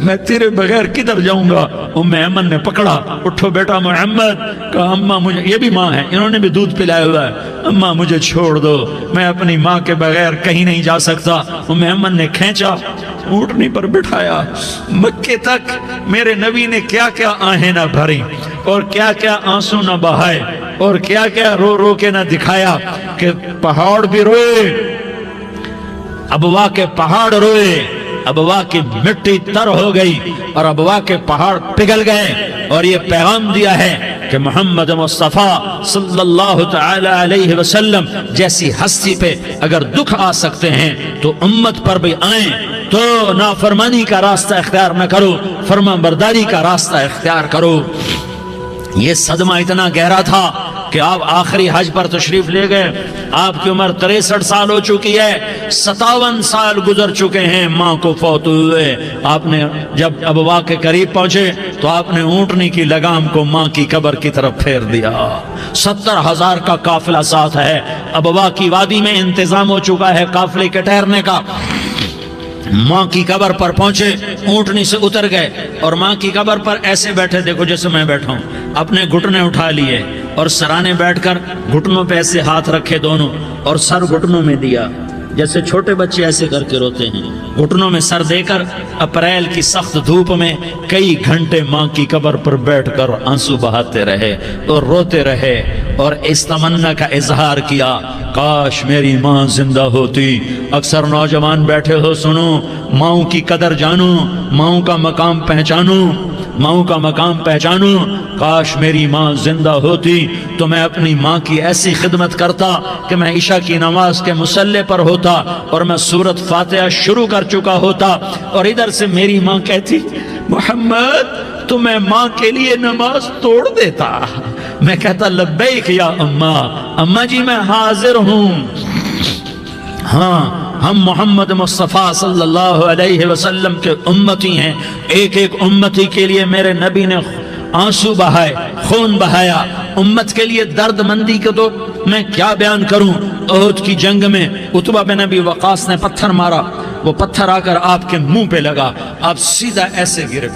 میں تیرے بغیر کدھر جاؤں گا؟ ام ایمن نے پکڑا، اٹھو بیٹا محمد، کہا اماں مجھے، یہ بھی ماں ہے، انہوں نے بھی دودھ پلایا ہوا ہے، اماں مجھے چھوڑ دو، میں اپنی ماں کے بغیر کہیں نہیں جا سکتا۔ ام ایمن نے کھینچا، اونٹنی پر بٹھایا، مکے تک میرے نبی نے کیا کیا آہیں نہ بھری اور کیا کیا آنسو نہ بہائے اور کیا کیا رو رو کے نہ دکھایا کہ پہاڑ بھی روئے، ابوا کے پہاڑ روئے، ابوا کی مٹی تر ہو گئی اور ابوا کے پہاڑ پگھل گئے۔ اور یہ پیغام دیا ہے کہ محمد مصطفیٰ صلی اللہ تعالی علیہ وسلم جیسی ہستی پہ اگر دکھ آ سکتے ہیں تو امت پر بھی آئیں، تو نافرمانی کا راستہ اختیار نہ کرو، فرما برداری کا راستہ اختیار کرو۔ یہ صدمہ اتنا گہرا تھا کہ آپ آخری حج پر تشریف لے گئے، آپ کی عمر 63 سال ہو چکی ہے، 57 سال گزر چکے ہیں ماں کو فوت ہوئے۔ آپ نے جب ابوا کے قریب پہنچے تو آپ نے اونٹنی کی لگام کو ماں کی قبر کی طرف پھیر دیا۔ 70,000 کا قافلہ ساتھ ہے، ابوا کی وادی میں انتظام ہو چکا ہے قافلے کے ٹھہرنے کا۔ ماں کی قبر پر پہنچے، اونٹنی سے اتر گئے اور ماں کی قبر پر ایسے بیٹھے، دیکھو جیسے میں بیٹھا ہوں، اپنے گھٹنے اٹھا لیے اور سرانے بیٹھ کر گھٹنوں پہ ایسے ہاتھ رکھے دونوں اور سر گھٹنوں میں دیا، جیسے چھوٹے بچے ایسے کر کے روتے ہیں، گھٹنوں میں سر دے کر اپریل کی سخت دھوپ میں کئی گھنٹے ماں کی قبر پر بیٹھ کر آنسو بہاتے رہے اور روتے رہے اور اس تمنا کا اظہار کیا، کاش میری ماں زندہ ہوتی۔ اکثر نوجوان بیٹھے ہو، سنو، ماؤں کی قدر جانو، ماؤں کا مقام پہچانو، ماؤں کا مقام پہچانو۔ کاش میری ماں زندہ ہوتی تو میں اپنی ماں کی ایسی خدمت کرتا کہ میں عشاء کی نماز کے مصلی پر ہوتا اور میں سورۃ فاتحہ شروع کر چکا ہوتا، اور ادھر سے میری ماں کہتی محمد تو میں ماں کے لیے نماز توڑ دیتا۔ میں کہتا لبیک یا اماں، اماں جی میں حاضر ہوں۔ ہاں، ہم محمد مصطفیٰ صلی اللہ علیہ وسلم کے امتی ہیں۔ ایک ایک امتی کے لیے میرے نبی نے آنسو بہائے، خون بہایا، امت کے لیے درد مندی کو تو میں کیا بیان کروں۔ احد کی جنگ میں عتبہ بن ابی وقاص نے پتھر مارا، وہ پتھر آ کر آپ کے منہ پہ لگا، آپ سیدھا ایسے گرے،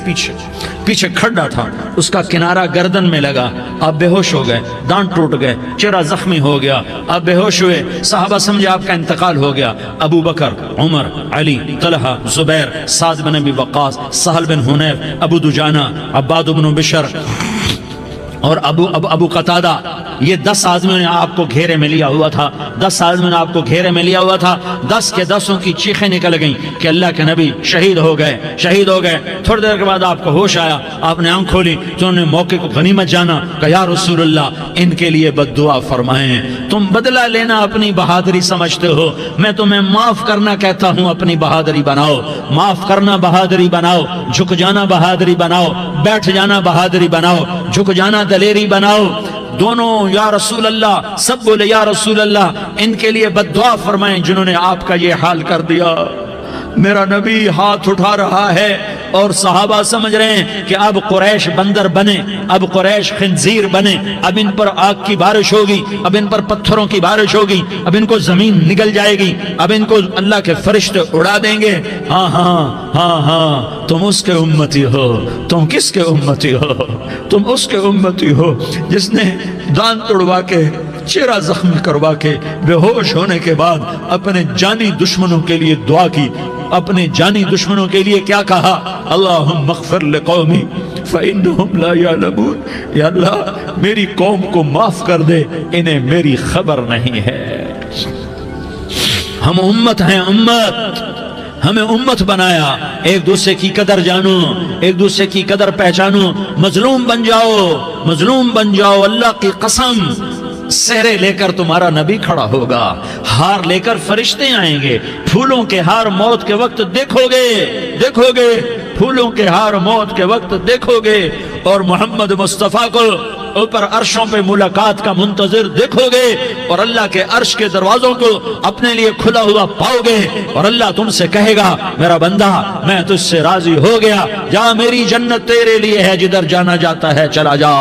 پیچھے کھڑا تھا، اس کا کنارہ گردن میں لگا، آپ بے ہوش ہو گئے، دانت ٹوٹ گئے، چہرہ زخمی ہو گیا، آپ بے ہوش ہوئے، صحابہ سمجھے آپ کا انتقال ہو گیا۔ ابو بکر، عمر، علی، طلحہ، زبیر، سعد بن ابی وقاص، سہل بن حنیف، ابو دجانہ، عباد بن بشر اور ابو قتادہ، یہ 10 آدمیوں نے آپ کو گھیرے میں لیا ہوا تھا، 10 آدمیوں نے آپ کو گھیرے میں لیا ہوا تھا۔ 10 کے 10 کی چیخیں نکل گئیں کہ اللہ کے نبی شہید ہو گئے۔ تھوڑی دیر کے بعد آپ کو ہوش آیا، آپ نے آنکھ کھولی تو انہوں نے موقع کو غنیمت جانا کہ یا رسول اللہ ان کے لیے بد دعا فرمائیں۔ تم بدلہ لینا اپنی بہادری سمجھتے ہو، میں تمہیں معاف کرنا کہتا ہوں، اپنی بہادری بناؤ، معاف کرنا بہادری بناؤ، جھک جانا بہادری بناؤ، بیٹھ جانا بہادری بناؤ، جھک جانا دلیری بناؤ۔ دونوں یا رسول اللہ، سب بولے یا رسول اللہ ان کے لیے بد دعا فرمائیں جنہوں نے آپ کا یہ حال کر دیا۔ میرا نبی ہاتھ اٹھا رہا ہے اور صحابہ سمجھ رہے ہیں کہ اب قریش بندر بنے، اب قریش خنزیر بنے، اب ان پر آگ کی بارش ہوگی، اب ان پر پتھروں کی بارش ہوگی، اب ان کو زمین نگل جائے گی، اب ان کو اللہ کے فرشتے اڑا دیں گے۔ ہاں ہاں ہاں ہاں، تم اس کے امتی ہو۔ تم کس کے امتی ہو؟ تم اس کے امتی ہو جس نے دانت توڑوا کے، چہرہ زخمی کروا کے، بے ہوش ہونے کے بعد اپنے جانی دشمنوں کے لیے دعا کی، اپنے جانی دشمنوں کے لیے کیا کہا؟ اللہم اغفر لقومی فإنہم لا یعلمون، یا اللہ میری قوم کو معاف کر دے، انہیں میری خبر نہیں ہے۔ ہم امت ہیں، امت، ہمیں امت بنایا۔ ایک دوسرے کی قدر جانو، ایک دوسرے کی قدر پہچانو، مظلوم بن جاؤ، مظلوم بن جاؤ۔ اللہ کی قسم، سہرے لے کر تمہارا نبی کھڑا ہوگا، ہار لے کر فرشتے آئیں گے، پھولوں کے ہار موت کے وقت دیکھو گے، پھولوں کے ہار موت کے وقت دیکھو گے، اور محمد مصطفیٰ کو اوپر عرشوں پہ ملاقات کا منتظر دیکھو گے، اور اللہ کے عرش کے دروازوں کو اپنے لیے کھلا ہوا پاؤ گے، اور اللہ تم سے کہے گا میرا بندہ میں تجھ سے راضی ہو گیا، جا میری جنت تیرے لیے ہے، جدھر جانا جاتا ہے چلا جا۔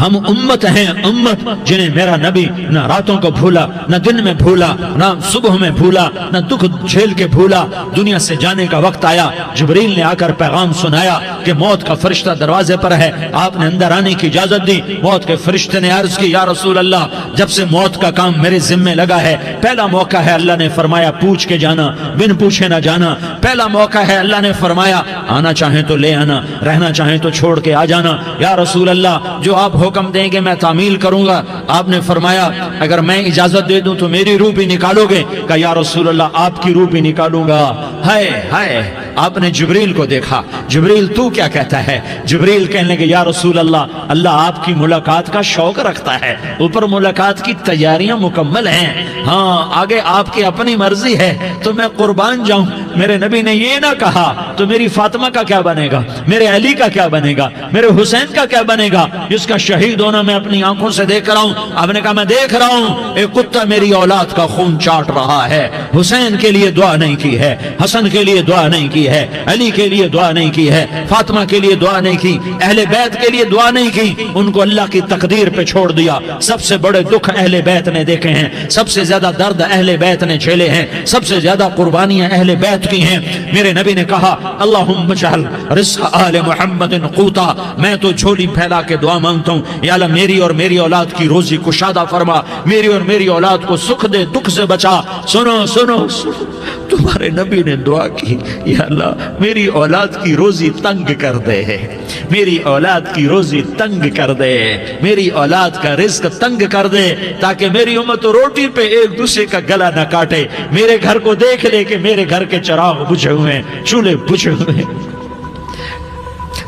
ہم امت ہیں، امت جنہیں میرا نبی نہ راتوں کو بھولا، نہ دن میں بھولا، نہ صبح میں بھولا، نہ دکھ جھیل کے بھولا۔ دنیا سے جانے کا وقت آیا، جبریل نے آ کر پیغام سنایا کہ موت کا فرشتہ دروازے پر ہے، آپ نے اندر آنے کی اجازت دی۔ موت کے فرشتے نے عرض کی یا رسول اللہ جب سے موت کا کام میرے ذمہ لگا ہے، پہلا موقع ہے، اللہ نے فرمایا پوچھ کے جانا، بن پوچھے نہ جانا۔ پہلا موقع ہے، اللہ نے فرمایا آنا چاہیں تو لے آنا، رہنا چاہیں تو چھوڑ کے آ جانا۔ یا رسول اللہ جو آپ حکم دیں گے میں تعمیل کروں گا۔ آپ نے فرمایا اگر میں اجازت دے دوں تو میری روح بھی نکالو گے؟ کہا یا رسول اللہ آپ کی روح بھی نکالوں گا۔ ہائے آپ نے جبریل کو دیکھا، جبریل تو کیا کہتا ہے؟ جبریل کہنے لگے یا رسول اللہ اللہ آپ کی ملاقات کا شوق رکھتا ہے، اوپر ملاقات کی تیاریاں مکمل ہیں، ہاں آگے آپ کی اپنی مرضی ہے تو میں قربان جاؤں۔ میرے نبی نے یہ نہ کہا تو میری فاطمہ کا کیا بنے گا، میرے علی کا کیا بنے گا، میرے حسین کا کیا بنے گا جس کا شہید ہونا میں اپنی آنکھوں سے دیکھ رہا ہوں۔ آپ نے کہا میں دیکھ رہا ہوں ایک کتا میری اولاد کا خون چاٹ رہا ہے۔ حسین کے لیے دعا نہیں کی ہے، حسن کے لیے دعا نہیں کی ہے، علی کے لیے دعا نہیں کی ہے، فاطمہ کے لیے دعا نہیں کی، اہل بیت کے لیے دعا نہیں کی، ان کو اللہ کی تقدیر پہ چھوڑ دیا۔ سب سے بڑے دکھ اہل بیت نے دیکھے ہیں، سب سے زیادہ درد اہل بیت نے جھیلے ہیں، سب سے زیادہ قربانیاں اہل بیت بیعت کی ہیں۔ میرے نبی نے کہا اللہم اجعل رزق آل محمد قوتا، میں تو جھولی پھیلا کے دعا مانگتا ہوں، یا اللہ میری اور میری اولاد کی روزی کشادہ فرما، میری اور میری اولاد کو سکھ دے، دکھ سے بچا۔ سنو سنو سنو، تمہارے نبی نے دعا کی، یا اللہ میری اولاد کی روزی تنگ کر دے، میری اولاد کی روزی تنگ کر دے، میری اولاد کا رزق تنگ کر دے، تاکہ میری امت روٹی پہ ایک دوسرے کا گلا نہ کاٹے، میرے گھر کو دیکھ لے کہ میرے گھر کے چراغ بجھے ہوئے ہیں، چولہے بجھے ہوئے ہیں۔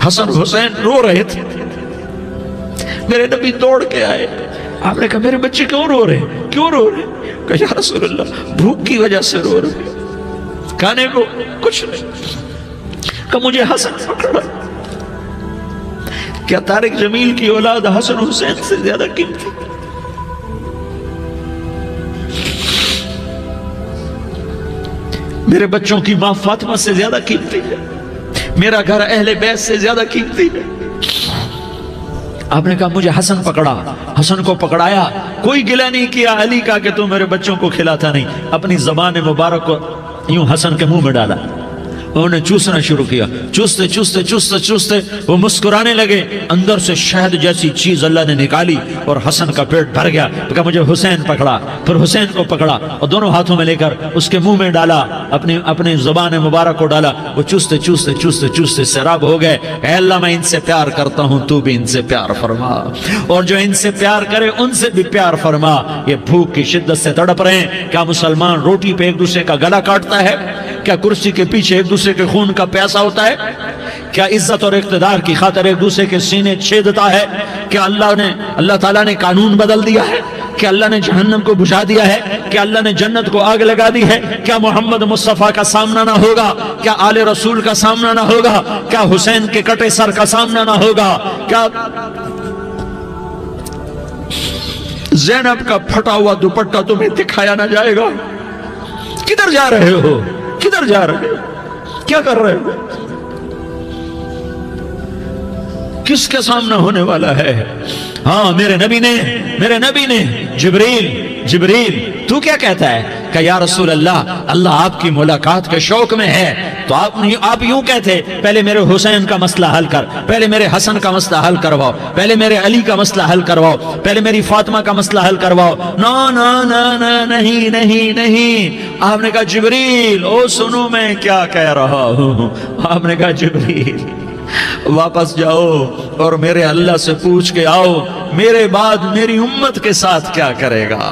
حسن حسین رو رہے تھے، میرے نبی دوڑ کے آئے، آپ نے کہا میرے بچے کیوں رو رہے ہیں، کیوں رو رہے ہیں؟ کہا یا رسول اللہ بھوک کی وجہ سے رو رہے ہیں، کھانے کو کچھ نہیں۔ کہ مجھے حسن پکڑا۔ کیا طارق جمیل کی اولاد حسن حسین سے زیادہ قیمتی؟ میرے بچوں کی ماں فاطمہ سے زیادہ قیمتی ہے، میرا گھر اہل بیت سے زیادہ قیمتی ہے۔ آپ نے کہا مجھے حسن پکڑا، حسن کو پکڑایا، کوئی گلہ نہیں کیا علی کا کہ تو میرے بچوں کو کھلاتا نہیں، اپنی زبان مبارک کو یوں حسن کے منہ میں ڈالا، انہوں نے چوسنا شروع کیا، چوستے چوستے چوستے چوستے وہ مسکرانے لگے، اندر سے شہد جیسی چیز اللہ نے نکالی اور حسن کا پیٹ بھر گیا۔ کہا مجھے حسین پکڑا، پھر حسین کو پکڑا اور دونوں ہاتھوں میں لے کر اس کے منہ میں ڈالا، اپنی زبان مبارک کو ڈالا، وہ چوستے چوستے چوستے چوستے سیراب ہو گئے۔ اے اللہ میں ان سے پیار کرتا ہوں، تو بھی ان سے پیار فرما، اور جو ان سے پیار کرے ان سے بھی پیار فرما۔ یہ بھوک کی شدت سے تڑپ رہے ہیں، کیا مسلمان روٹی پہ ایک دوسرے کا گلا کاٹتا ہے؟ کیا کرسی کے پیچھے ایک دوسرے کے خون کا پیاسا ہوتا ہے؟ کیا عزت اور اقتدار کی خاطر ایک دوسرے کے سینے چھیدتا ہے؟ کیا اللہ تعالیٰ نے قانون بدل دیا ہے؟ کیا اللہ نے جہنم کو بجھا دیا ہے؟ کیا اللہ نے جنت کو آگ لگا دی ہے؟ کیا محمد مصطفیٰ کا سامنا نہ ہوگا؟ کیا آل رسول کا سامنا نہ ہوگا؟ کیا حسین کے کٹے سر کا سامنا نہ ہوگا؟ کیا زینب کا پھٹا ہوا دوپٹہ تمہیں دکھایا نہ جائے گا؟ کدھر جا رہے ہو؟ کدھر جا رہے ہو؟ کیا کر رہے ہو؟ کس کے سامنا ہونے والا ہے؟ ہاں میرے نبی نے جبریل تو کیا کہتا ہے کہ یا رسول اللہ آپ کی ملاقات کے شوق میں ہے، تو آپ یوں کہتے پہلے میرے حسین کا مسئلہ حل کر، پہلے میرے حسن کا مسئلہ حل کرواؤ، پہلے میرے علی کا مسئلہ حل کرواؤ، پہلے میری فاطمہ کا مسئلہ حل کرواؤ۔ نہیں، آپ نے کہا جبریل او سنو میں کیا کہہ رہا ہوں۔ آپ نے کہا جبریل واپس جاؤ اور میرے اللہ سے پوچھ کے آؤ میرے بعد میری امت کے ساتھ کیا کرے گا،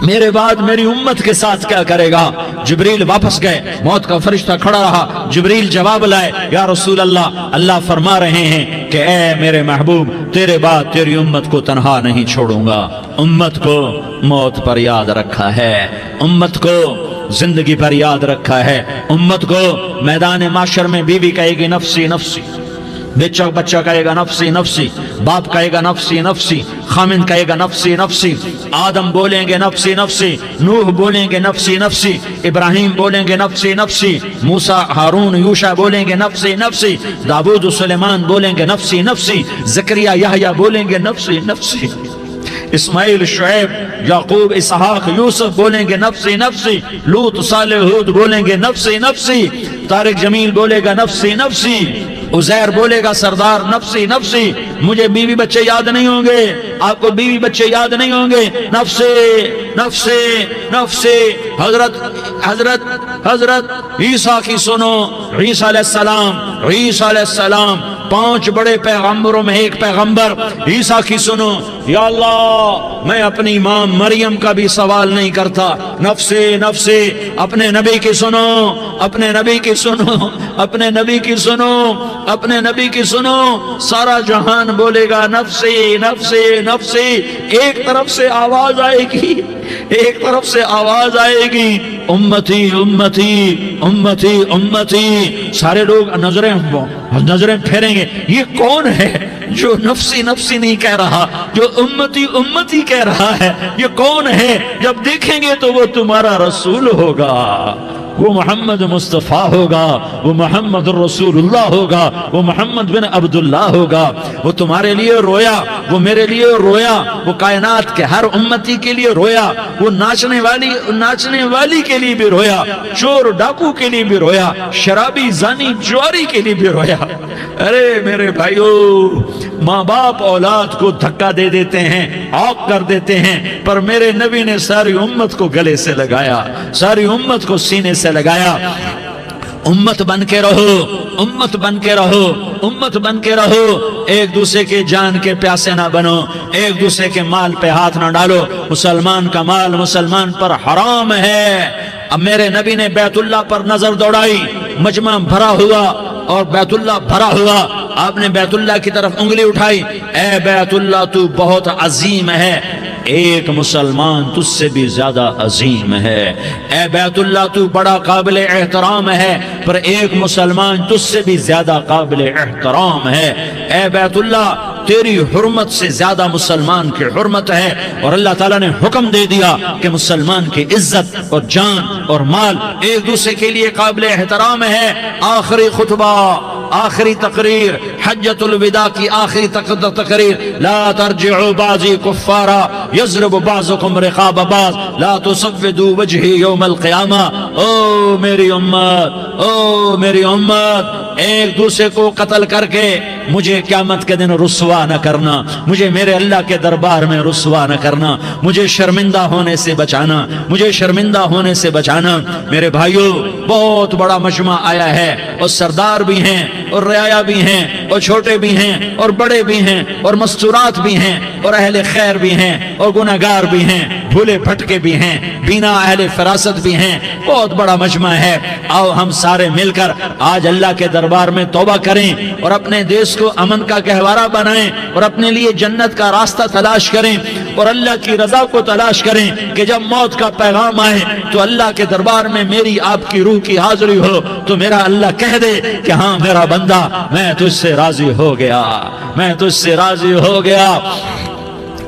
میرے بعد میری امت کے ساتھ کیا کرے گا۔ جبریل واپس گئے، موت کا فرشتہ کھڑا رہا، جبریل جواب لائے یا رسول اللہ فرما رہے ہیں کہ اے میرے محبوب تیرے بعد تیری امت کو تنہا نہیں چھوڑوں گا، امت کو موت پر یاد رکھا ہے، امت کو زندگی پر یاد رکھا ہے، امت کو میدان معاشر میں بیوی کہے گی نفسی نفسی، بچہ کہے گا نفسی نفسی، باپ کہے گا نفسی نفسی، خامن کہے گا نفسی نفسی، آدم بولیں گے نفسی نفسی، نوح بولیں گے نفسی نفسی، ابراہیم بولیں گے نفسی نفسی، موسیٰ ہارون یوشع بولیں گے نفسی نفسی، داؤد و سلیمان بولیں گے نفسی نفسی، زکریا یحییٰ بولیں گے نفسی نفسی، اسماعیل شعیب یعقوب اسحاق یوسف بولیں گے نفسی نفسی، لوط صالح ہود بولیں گے نفسی نفسی، طارق جمیل بولے گا نفسی نفسی، عزیر بولے گا سردار نفسی نفسی، مجھے بیوی بچے یاد نہیں ہوں گے، آپ کو بیوی بچے یاد نہیں ہوں گے، نفسی نفسی نفسی۔ حضرت عیسیٰ کی سنو، عیسیٰ علیہ السلام 5 بڑے پیغمبروں میں ایک پیغمبر، عیسیٰ کی سنو، یا اللہ میں اپنی ماں مریم کا بھی سوال نہیں کرتا، نفسی نفسی۔ اپنے نبی کی سنو، اپنے نبی کی سنو، اپنے نبی کی سنو، اپنے نبی کی سنو، سارا جہان بولے گا نفسی نفسی نفسی۔ ایک طرف سے آواز آئے گی، ایک طرف سے آواز آئے گی امتی امتی امتی امتی، سارے لوگ نظریں پھیریں گے، یہ کون ہے جو نفسی نفسی نہیں کہہ رہا، جو امتی امتی کہہ رہا ہے، یہ کون ہے؟ جب دیکھیں گے تو وہ تمہارا رسول ہوگا، وہ محمد مصطفیٰ ہوگا، وہ محمد رسول اللہ ہوگا، وہ محمد بن عبداللہ ہوگا۔ وہ تمہارے لیے رویا، وہ میرے لیے رویا، وہ کائنات کے ہر امتی کے لیے رویا، وہ ناچنے والی کے لیے بھی رویا، چور ڈاکو کے لیے بھی رویا، شرابی زانی جواری کے لیے بھی رویا۔ ارے میرے بھائیو، ماں باپ اولاد کو دھکا دے دیتے ہیں، عوق کر دیتے ہیں، پر میرے نبی نے ساری امت کو گلے سے لگایا، ساری امت کو سینے سے لگایا۔ امت بن کے رہو، امت بن کے رہو، امت بن کے رہو، ایک دوسرے کے جان کے پیاسے نہ بنو، ایک دوسرے کے مال پہ ہاتھ نہ ڈالو۔ مسلمان کا مال مسلمان پر حرام ہے۔ اب میرے نبی نے بیت اللہ پر نظر دوڑائی، مجمع بھرا ہوا اور بیت اللہ بھرا ہوا، آپ نے بیت اللہ کی طرف انگلی اٹھائی، اے بیت اللہ تو بہت عظیم ہے، ایک مسلمان تجھ سے بھی زیادہ عظیم ہے۔ اے بیت اللہ تو بڑا قابل احترام ہے، پر ایک مسلمان تجھ سے بھی زیادہ قابل احترام ہے۔ اے بیت اللہ تیری حرمت سے زیادہ مسلمان کی حرمت ہے، اور اللہ تعالیٰ نے حکم دے دیا کہ مسلمان کی عزت اور جان اور مال ایک دوسرے کے لیے قابل احترام ہے۔ آخری خطبہ، آخری تقریر، حجۃ الوداع کی آخری تقریر، لا ترجعوا بعضی کفارا یضرب بعضکم رقاب بعض لا تسودوا وجہی یوم القیامہ۔ او میری امت، او میری امت، ایک دوسرے کو قتل کر کے مجھے قیامت کے دن رسوا نہ کرنا، مجھے میرے اللہ کے دربار میں رسوا نہ کرنا، مجھے شرمندہ ہونے سے بچانا، مجھے شرمندہ ہونے سے بچانا۔ میرے بھائیو، بہت بڑا مجمع آیا ہے، اور سردار بھی ہیں اور رعایا بھی ہیں اور چھوٹے بھی ہیں اور بڑے بھی ہیں اور مستورات بھی ہیں اور اہل خیر بھی ہیں اور گناہگار بھی ہیں، بھولے بھٹکے بھی ہیں، بینا اہل فراست بھی ہیں۔ بہت بڑا مجمع ہے، آؤ ہم سارے مل کر آج اللہ کے دربار میں توبہ کریں اور اپنے دیش کو امن کا گہوارہ بنائیں اور اپنے لیے جنت کا راستہ تلاش کریں اور اللہ کی رضا کو تلاش کریں کہ جب موت کا پیغام آئے تو اللہ کے دربار میں میری آپ کی روح کی حاضری ہو تو میرا اللہ کہہ دے کہ ہاں میرا بندہ، میں تجھ سے راضی ہو گیا، میں تجھ سے راضی ہو گیا۔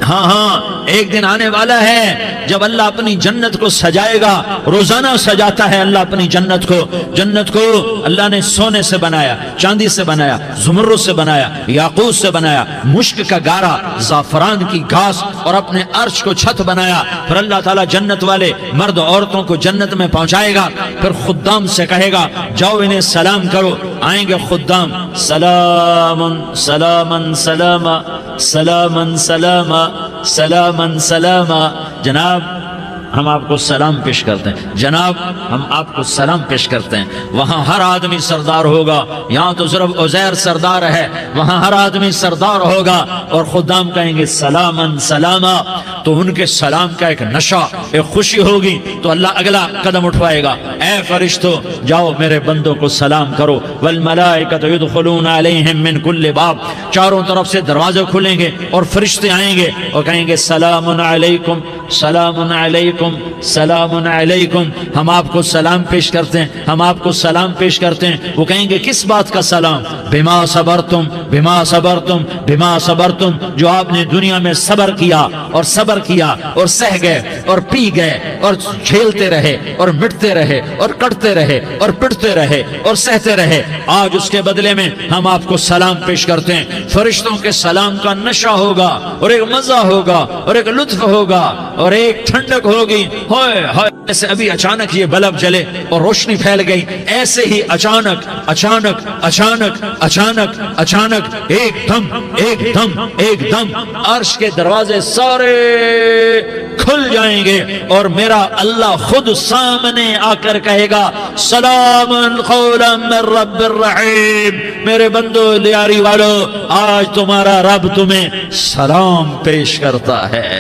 ہاں ہاں، ایک دن آنے والا ہے جب اللہ اپنی جنت کو سجائے گا، روزانہ سجاتا ہے اللہ اپنی جنت کو۔ جنت کو اللہ نے سونے سے بنایا، چاندی سے بنایا، زمرد سے بنایا، یاقوت سے بنایا، مشک کا گارا، زعفران کی گھاس اور اپنے عرش کو چھت بنایا۔ پھر اللہ تعالیٰ جنت والے مرد عورتوں کو جنت میں پہنچائے گا، پھر خدام سے کہے گا جاؤ انہیں سلام کرو۔ آئیں گے خدام، سلامن سلامن سلاما سلامن سلاما سلامن سلاما۔ جناب ہم آپ کو سلام پیش کرتے ہیں، جناب ہم آپ کو سلام پیش کرتے ہیں۔ وہاں ہر آدمی سردار ہوگا، یہاں تو صرف عزیر سردار ہے، وہاں ہر آدمی سردار ہوگا، اور خدام کہیں گے سلامن سلاما، تو ان کے سلام کا ایک نشہ، ایک خوشی ہوگی، تو اللہ اگلا قدم اٹھوائے گا، اے فرشتو جاؤ میرے بندوں کو سلام کرو۔ والملائکۃ یدخلون علیہم من کل باب، چاروں طرف سے دروازے کھلیں گے اور فرشتے آئیں گے اور کہیں گے سلام علیکم سلام علیکم سلام علیکم۔ ہم آپ کو سلام پیش کرتے ہیں، ہم آپ کو سلام پیش کرتے ہیں۔ وہ کہیں گے کس بات کا سلام؟ بما صبرتم بما صبرتم بما صبرتم، جو آپ نے دنیا میں صبر کیا اور صبر کیا اور سہ گئے اور پی گئے اور جھیلتے رہے اور مٹتے رہے اور کٹتے رہے اور پٹتے رہے اور سہتے رہے، آج اس کے بدلے میں ہم آپ کو سلام پیش کرتے ہیں۔ فرشتوں کے سلام کا نشہ ہوگا اور ایک مزہ ہوگا اور ایک لطف ہوگا اور ایک ٹھنڈک ہوگی۔ ہوئے ہوئے، ایسے ابھی اچانک یہ بلب جلے اور روشنی پھیل گئی، ایسے ہی اچانک اچانک اچانک اچانک اچانک ایک دم ایک دم ایک دم عرش کے دروازے سارے کھل جائیں گے اور میرا اللہ خود سامنے آ کر کہے گا سلام قولا من رب الرحیم۔ میرے بندو لیاری والو، آج تمہارا رب تمہیں سلام پیش کرتا ہے،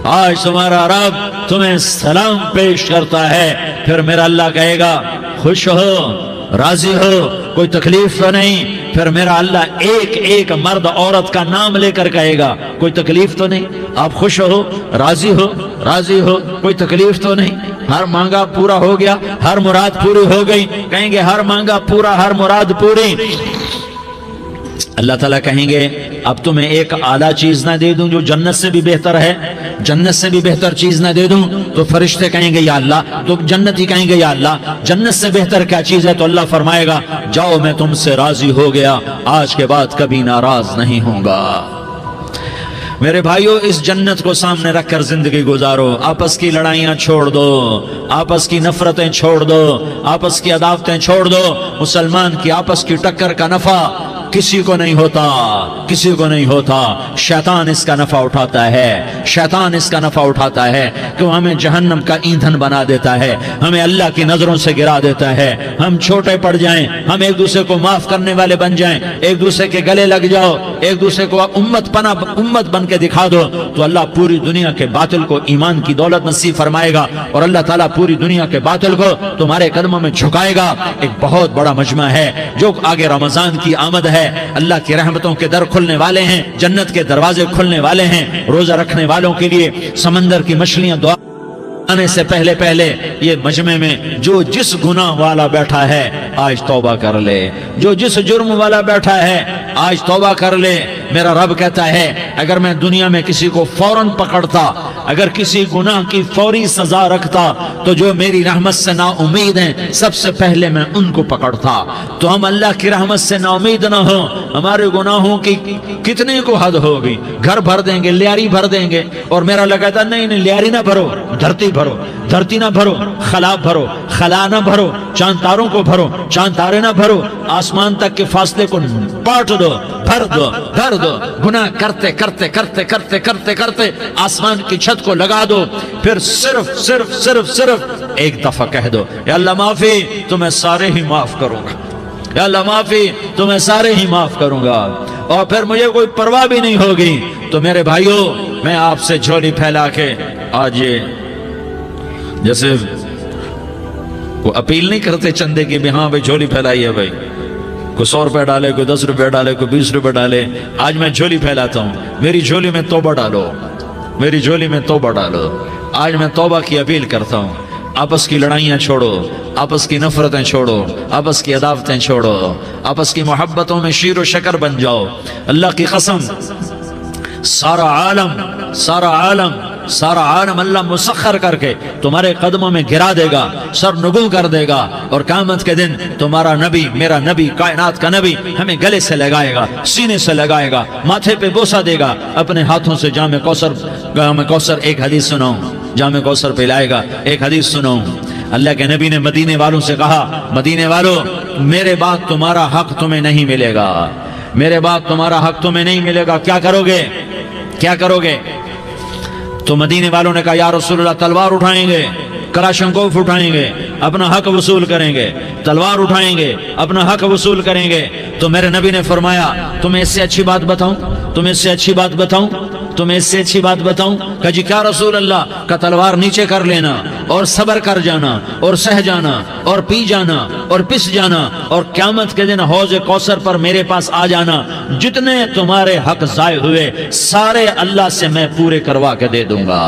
آج تمہارا رب تمہیں سلام پیش کرتا ہے۔ پھر میرا اللہ کہے گا خوش ہو، راضی ہو، کوئی تکلیف تو نہیں؟ پھر میرا اللہ ایک ایک مرد عورت کا نام لے کر کہے گا کوئی تکلیف تو نہیں؟ آپ خوش ہو، راضی ہو، راضی ہو، کوئی تکلیف تو نہیں؟ ہر مانگا پورا ہو گیا، ہر مراد پوری ہو گئی؟ کہیں گے ہر مانگا پورا، ہر مراد پوری۔ اللہ تعالیٰ کہیں گے اب تمہیں ایک اعلیٰ چیز نہ دے دوں جو جنت سے بھی بہتر ہے، جنت سے بھی بہتر چیز نہ دے دوں؟ تو فرشتے کہیں گے یا اللہ، تو جنتی کہیں گے یا اللہ جنت سے بہتر کیا چیز ہے؟ تو اللہ فرمائے گا جاؤ میں تم سے راضی ہو گیا، آج کے بعد کبھی ناراض نہیں ہوں گا۔ میرے بھائیو، اس جنت کو سامنے رکھ کر زندگی گزارو، آپس کی لڑائیاں چھوڑ دو، آپس کی نفرتیں چھوڑ دو، آپس کی عداوتیں چھوڑ دو۔ مسلمان کی آپس کی ٹکر کا نفع کسی کو نہیں ہوتا، کسی کو نہیں ہوتا۔ شیطان اس کا نفع اٹھاتا ہے، شیطان اس کا نفع اٹھاتا ہے کہ وہ ہمیں جہنم کا ایندھن بنا دیتا ہے، ہمیں اللہ کی نظروں سے گرا دیتا ہے، ہم چھوٹے پڑ جائیں، ہم ایک دوسرے کو معاف کرنے والے بن جائیں، ایک دوسرے کے گلے لگ جاؤ، ایک دوسرے کو امت بن کے دکھا دو، تو اللہ پوری دنیا کے باطل کو ایمان کی دولت نصیب فرمائے گا، اور اللہ تعالیٰ پوری دنیا کے باطل کو تمہارے قدموں میں جھکائے گا۔ ایک بہت بڑا مجمع ہے جو آگے رمضان کی آمد ہے، اللہ کی رحمتوں کے در کھلنے والے ہیں، جنت کے دروازے کھلنے والے ہیں، روزہ رکھنے والوں کے لیے سمندر کی مچھلیاں دعا آنے سے پہلے یہ مجمع میں جو جس گناہ والا بیٹھا ہے آج توبہ کر لے، جو جس جرم والا بیٹھا ہے آج توبہ کر لے۔ میرا رب کہتا ہے اگر میں دنیا میں کسی کو فوراً پکڑتا، اگر کسی گناہ کی فوری سزا رکھتا، تو جو میری رحمت سے نا امید ہیں سب سے پہلے میں ان کو پکڑتا۔ تو ہم اللہ کی رحمت سے نا امید نہ ہوں، ہمارے گناہوں کی کتنے کو حد ہوگی، گھر بھر دیں گے، لیاری بھر دیں گے، اور میرا لگتا نہیں لیاری نہ بھرو، دھرتی بھرو، دھرتی نہ بھرو، خلا بھرو، خلا نہ بھرو، چاند تاروں کو بھرو، چاند تارے نہ بھرو، آسمان تک کے فاصلے کو بانٹ دو، بھر دو، بھر دو، گناہ کرتے کرتے کرتے کرتے کرتے کرتے آسمان کی چھت کو لگا دو، پھر صرف صرف صرف صرف ایک دفعہ کہہ دو یا اللہ معافی، تو میں سارے ہی معاف کروں گا، یا اللہ معافی، تو میں سارے ہی معاف کروں گا، اور پھر مجھے کوئی پرواہ بھی نہیں ہوگی۔ تو میرے بھائیوں، میں آپ سے جھولی پھیلا کے آج یہ جیسے وہ اپیل نہیں کرتے چندے کی بھی ہاں بھائی جھولی پھیلائی ہے، بھائی کوئی 100 روپے ڈالے، کوئی 10 روپے ڈالے، کوئی 20 روپے ڈالے، آج میں جھولی پھیلاتا ہوں، میری جھولی میں توبہ ڈالو، میری جھولی میں توبہ ڈالو۔ آج میں توبہ کی اپیل کرتا ہوں، آپس کی لڑائیاں چھوڑو، آپس کی نفرتیں چھوڑو، آپس کی عداوتیں چھوڑو، آپس کی محبتوں میں شیر و شکر بن جاؤ۔ اللہ کی قسم، سارا عالم اللہ مسخر کر کے تمہارے قدموں میں گرا دے گا، سر نگوں کر دے گا، اور قیامت کے دن تمہارا نبی، میرا نبی، کائنات کا نبی ہمیں گلے سے لگائے گا، سینے سے لگائے گا، ماتھے پہ بوسہ دے گا، اپنے ہاتھوں سے جام کوثر ایک حدیث سناؤں، جام کوثر پلائے گا، ایک حدیث سناؤں۔ اللہ کے نبی نے مدینے والوں سے کہا، مدینے والوں میرے بعد تمہارا حق تمہیں نہیں ملے گا، میرے بعد تمہارا حق تمہیں نہیں ملے گا، کیا کرو گے، کیا کرو گے؟ تو مدینے والوں نے کہا یا رسول اللہ تلوار اٹھائیں گے، کراشنکوف اٹھائیں گے، اپنا حق وصول کریں گے، تلوار اٹھائیں گے، اپنا حق وصول کریں گے۔ تو میرے نبی نے فرمایا تمہیں اس سے اچھی بات بتاؤں، تمہیں اس سے اچھی بات بتاؤں، تمہیں اس سے اچھی بات بتاؤں؟ کہا جی کیا رسول اللہ؟ کا تلوار نیچے کر لینا، اور صبر کر جانا، اور سہ جانا، اور پی جانا، اور پس جانا، اور قیامت کے دن حوض کوثر پر میرے پاس آ جانا، جتنے تمہارے حق ضائع ہوئے سارے اللہ سے میں پورے کروا کے دے دوں گا۔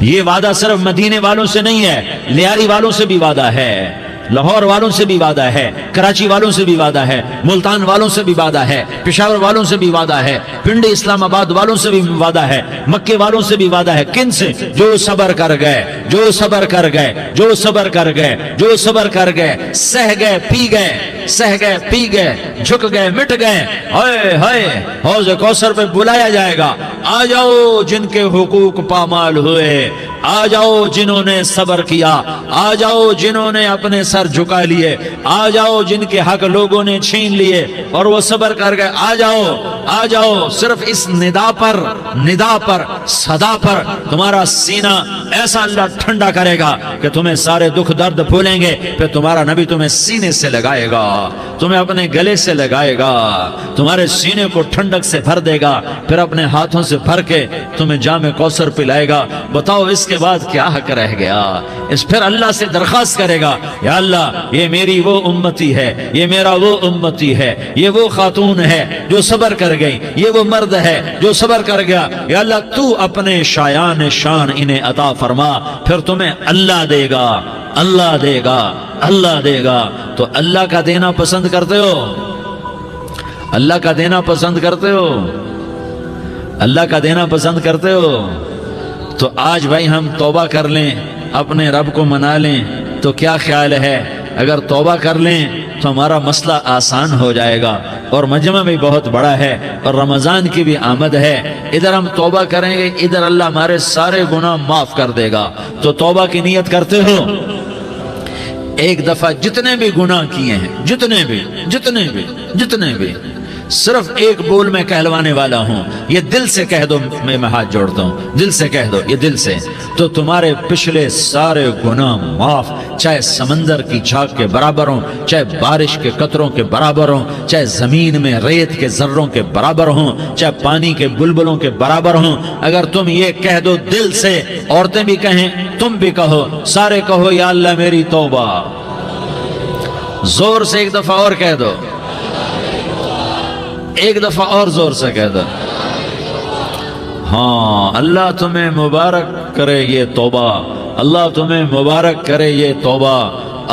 یہ وعدہ صرف مدینے والوں سے نہیں ہے، لیاری والوں سے بھی وعدہ ہے، لاہور والوں سے بھی وعدہ ہے، کراچی والوں سے بھی وعدہ ہے، ملتان والوں سے بھی وعدہ ہے، پشاور والوں سے بھی وعدہ ہے، پنڈی اسلام آباد والوں سے بھی وعدہ ہے، مکے والوں سے بھی وعدہ ہے۔ کن سے؟ جو صبر کر گئے، جو صبر کر گئے، جو صبر کر گئے، جو صبر کر گئے، سہ گئے، پی گئے، سہ گئے، پی گئے، جھک گئے، مٹ گئے، ہائے ہائے حوض کوثر پہ بلایا جائے گا، آ جاؤ جن کے حقوق پامال ہوئے، آ جاؤ جنہوں نے صبر کیا، آ جاؤ جنہوں نے اپنے سر جھکا لیے، آ جاؤ جن کے حق لوگوں نے چھین لیے اور وہ صبر کر گئے، آ جاؤ، آ جاؤ۔ صرف اس ندا پر صدا پر تمہارا سینہ ایسا اللہ ٹھنڈا کرے گا کہ تمہیں سارے دکھ درد بھولیں گے، پھر تمہارا نبی تمہیں سینے سے لگائے گا، تمہیں اپنے گلے سے لگائے گا، تمہارے سینے کو ٹھنڈک سے بھر دے گا، پھر اپنے ہاتھوں سے بھر کے تمہیں جام کوثر پلائے گا۔ بتاؤ اس کے بعد کیا حق رہ گیا؟ اس پھر اللہ سے درخواست کرے گا یا اللہ یہ میری وہ امتی ہے، یہ میرا وہ امتی ہے، یہ وہ خاتون ہے جو صبر کر گئی، یہ وہ مرد ہے جو صبر کر گیا، یا اللہ تو اپنے شایان شان انہیں عطا فرما، پھر تمہیں اللہ دے گا، اللہ دے گا، اللہ دے گا۔ تو اللہ کا دینا پسند کرتے ہو؟ اللہ کا دینا پسند کرتے ہو؟ اللہ کا دینا پسند کرتے ہو؟ تو آج بھائی ہم توبہ کر لیں، اپنے رب کو منا لیں، تو کیا خیال ہے اگر توبہ کر لیں تو ہمارا مسئلہ آسان ہو جائے گا، اور مجمع بھی بہت بڑا ہے اور رمضان کی بھی آمد ہے، ادھر ہم توبہ کریں گے، ادھر اللہ ہمارے سارے گناہ معاف کر دے گا۔ تو توبہ کی نیت کرتے ہو؟ ایک دفعہ جتنے بھی گناہ کیے ہیں، جتنے بھی صرف ایک بول میں کہلوانے والا ہوں، یہ دل سے کہہ دو، میں ہاتھ جوڑتا ہوں، دل سے کہہ دو، یہ دل سے، تو تمہارے پچھلے سارے گناہ معاف، چاہے سمندر کی جھاگ کے برابر ہوں، چاہے بارش کے قطروں کے برابر ہوں، چاہے زمین میں ریت کے ذروں کے برابر ہوں، چاہے پانی کے بلبلوں کے برابر ہوں۔ اگر تم یہ کہہ دو دل سے، عورتیں بھی کہیں، تم بھی کہو، سارے کہو یا اللہ میری توبہ، زور سے ایک دفعہ اور کہہ دو، ایک دفعہ اور زور سے کہہ دو۔ ہاں، اللہ تمہیں مبارک کرے یہ توبہ، اللہ تمہیں مبارک کرے یہ توبہ،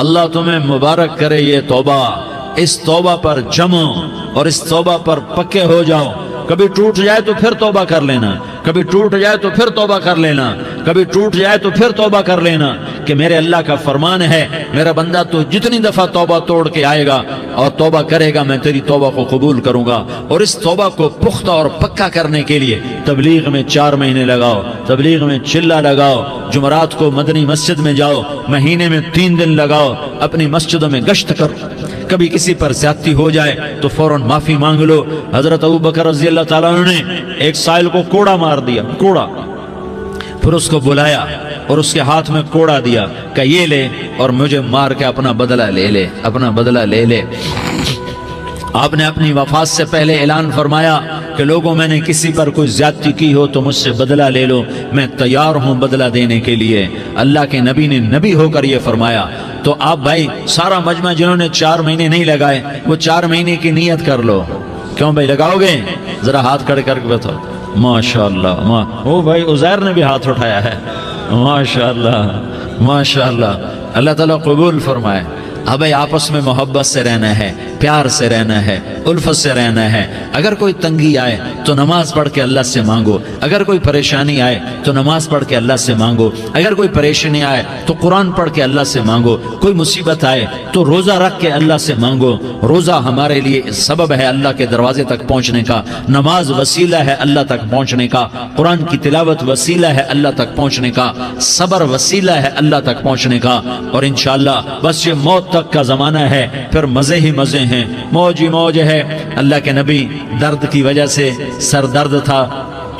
اللہ تمہیں مبارک کرے یہ توبہ۔ اس توبہ پر جمو اور اس توبہ پر پکے ہو جاؤ۔ کبھی ٹوٹ جائے تو پھر توبہ کر لینا، کبھی ٹوٹ جائے تو پھر توبہ کر لینا، کبھی ٹوٹ جائے تو پھر توبہ کر لینا، کہ میرے اللہ کا فرمان ہے، میرا بندہ تو جتنی دفعہ توبہ توڑ کے آئے گا اور توبہ کرے گا، میں تیری توبہ کو قبول کروں گا۔ اور اس توبہ کو پختہ اور پکا کرنے کے لیے تبلیغ میں 4 مہینے لگاؤ، تبلیغ میں چلہ لگاؤ، جمعرات کو مدنی مسجد میں جاؤ، مہینے میں 3 دن لگاؤ، اپنی مسجدوں میں گشت کرو۔ کبھی کسی پر زیادتی ہو جائے تو فوراً معافی مانگ لو۔ حضرت ابوبکر رضی اللہ تعالیٰ عنہ نے ایک سائل کو کوڑا مار دیا، کوڑا، پھر اس کو بلایا اور اس کے ہاتھ میں کوڑا دیا کہ یہ لے اور مجھے مار کے اپنا بدلہ لے لے، اپنا بدلہ لے لے۔ آپ نے اپنی وفات سے پہلے اعلان فرمایا کہ لوگوں میں نے کسی پر کوئی زیادتی کی ہو تو مجھ سے بدلہ لے لو، میں تیار ہوں بدلہ دینے کے لیے۔ اللہ کے نبی نے نبی ہو کر یہ فرمایا۔ تو آپ بھائی سارا مجمع جنہوں نے 4 مہینے نہیں لگائے، وہ 4 مہینے کی نیت کر لو۔ کیوں بھائی لگاؤ گے؟ ذرا ہاتھ کھڑے کر کے بتاؤ۔ ماشاءاللہ، وہ بھائی عزیر نے بھی ہاتھ اٹھایا ہے، ماشاءاللہ ماشاءاللہ، اللہ تعالیٰ قبول فرمائے۔ اب بھائی آپس میں محبت سے رہنا ہے، پیار سے رہنا ہے، الفت سے رہنا ہے۔ اگر کوئی تنگی آئے تو نماز پڑھ کے اللہ سے مانگو، اگر کوئی پریشانی آئے تو نماز پڑھ کے اللہ سے مانگو، اگر کوئی پریشانی آئے تو قرآن پڑھ کے اللہ سے مانگو، کوئی مصیبت آئے تو روزہ رکھ کے اللہ سے مانگو۔ روزہ ہمارے لیے سبب ہے اللہ کے دروازے تک پہنچنے کا، نماز وسیلہ ہے اللہ تک پہنچنے کا، قرآن کی تلاوت وسیلہ ہے اللہ تک پہنچنے کا، صبر وسیلہ ہے اللہ تک پہنچنے کا۔ اور انشاءاللہ بس یہ موت تک کا زمانہ ہے، پھر مزے ہی مزے ہیں، موج ہی موج ہے۔ اللہ کے نبی درد کی وجہ سے سر درد تھا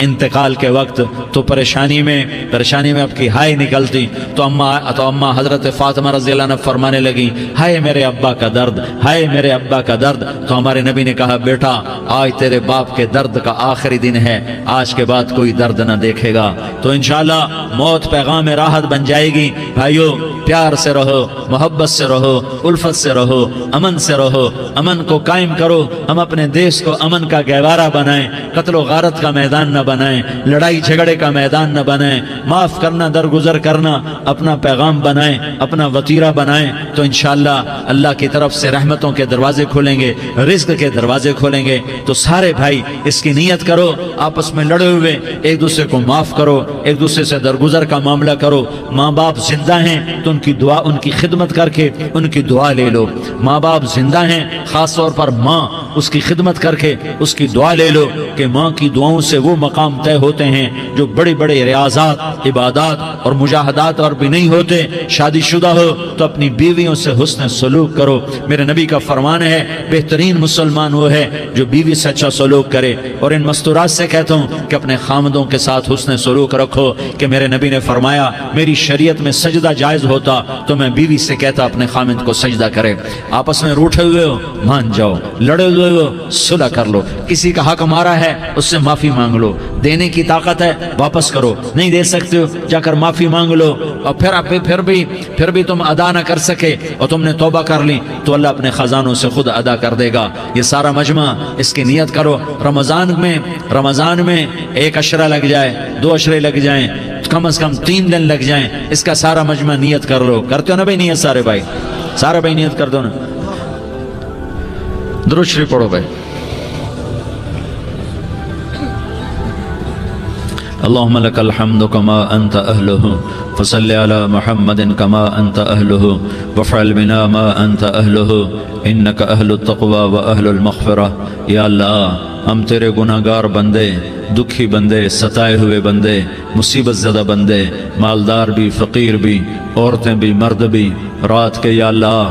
انتقال کے وقت، تو پریشانی میں اب کی ہائے نکلتی، تو اماں حضرت فاطمہ رضی اللہ عنہ فرمانے لگی، ہائے میرے ابا کا درد، ہائے میرے ابا کا درد۔ تو ہمارے نبی نے کہا، بیٹا آج تیرے باپ کے درد کا آخری دن ہے، آج کے بعد کوئی درد نہ دیکھے گا۔ تو انشاءاللہ موت پیغام راحت بن جائے گی۔ بھائیو پیار سے رہو، محبت سے رہو، الفت سے رہو، امن سے رہو، امن کو قائم کرو۔ ہم اپنے دیش کو امن کا گہوارہ بنائیں، قتل و غارت کا میدان نہ بنائیں، لڑائی جھگڑے کا میدان نہ بنائیں، معاف کرنا درگزر کرنا اپنا پیغام بنائیں، اپنا وطیرہ بنائیں۔ تو انشاءاللہ اللہ کی طرف سے رحمتوں کے دروازے کھولیں گے، رزق کے دروازے کھولیں گے۔ تو سارے بھائی اس کی نیت کرو، آپس میں لڑے ہوئے ایک دوسرے کو معاف کرو، ایک دوسرے سے درگزر کا معاملہ کرو۔ ماں باپ زندہ ہیں تو ان کی دعا، ان کی خدمت کر کے ان کی دعا لے لو۔ ماں باپ زندہ ہیں، خاص طور پر ماں، اس کی خدمت کر کے اس کی دعا لے لو، کہ ماں کی دعاؤں سے وہ مقام طے ہوتے ہیں جو بڑے بڑے ریاضات، عبادات اور مجاہدات اور بھی نہیں ہوتے۔ شادی شدہ ہو تو اپنی بیویوں سے حسن سلوک کرو۔ میرے نبی کا فرمان ہے، بہترین مسلمان وہ ہے جو بیوی سے اچھا سلوک کرے۔ اور ان مستورات سے کہتا ہوں کہ اپنے خامدوں کے ساتھ حسن سلوک رکھو، کہ میرے نبی نے فرمایا، میری شریعت میں سجدہ جائز ہوتا تو میں بیوی سے کہتا اپنے خامد کو سجدہ کرے۔ آپس میں روٹھے ہوئے ہو مان جاؤ، لڑے ہوئے ہو صلح کر لو، کسی کا حق مارا ہے اس سے معافی مانگ لو، دینے کی طاقت ہے واپس کرو، نہیں دے سکتے ہو جا کر معافی مانگ لو۔ اور پھر بھی تم ادا نہ کر سکے اور تم نے توبہ کر لی تو اللہ اپنے خزانوں سے خود ادا کر دے گا۔ یہ سارا مجمع اس کی نیت کرو۔ رمضان میں 1 عشرہ لگ جائے، 2 عشرے لگ جائیں، کم از کم 3 دن لگ جائیں، اس کا سارا مجمع نیت کر لو۔ کرتے ہو نا بھائی نیت؟ سارے بھائی نیت کر دو نا۔ درود شریف پڑھو بھائی۔ اللهم لك الحمد كما أنت أهله فصل على محمد كما أنت أهله وافعل بنا ما أنت أهله إنك أهل التقوى وأهل المغفرة. یا اللہ ہم تیرے گناہگار بندے، دکھی بندے، ستائے ہوئے بندے، مصیبت زدہ بندے، مالدار بھی، فقیر بھی، عورتیں بھی، مرد بھی، رات کے یا اللہ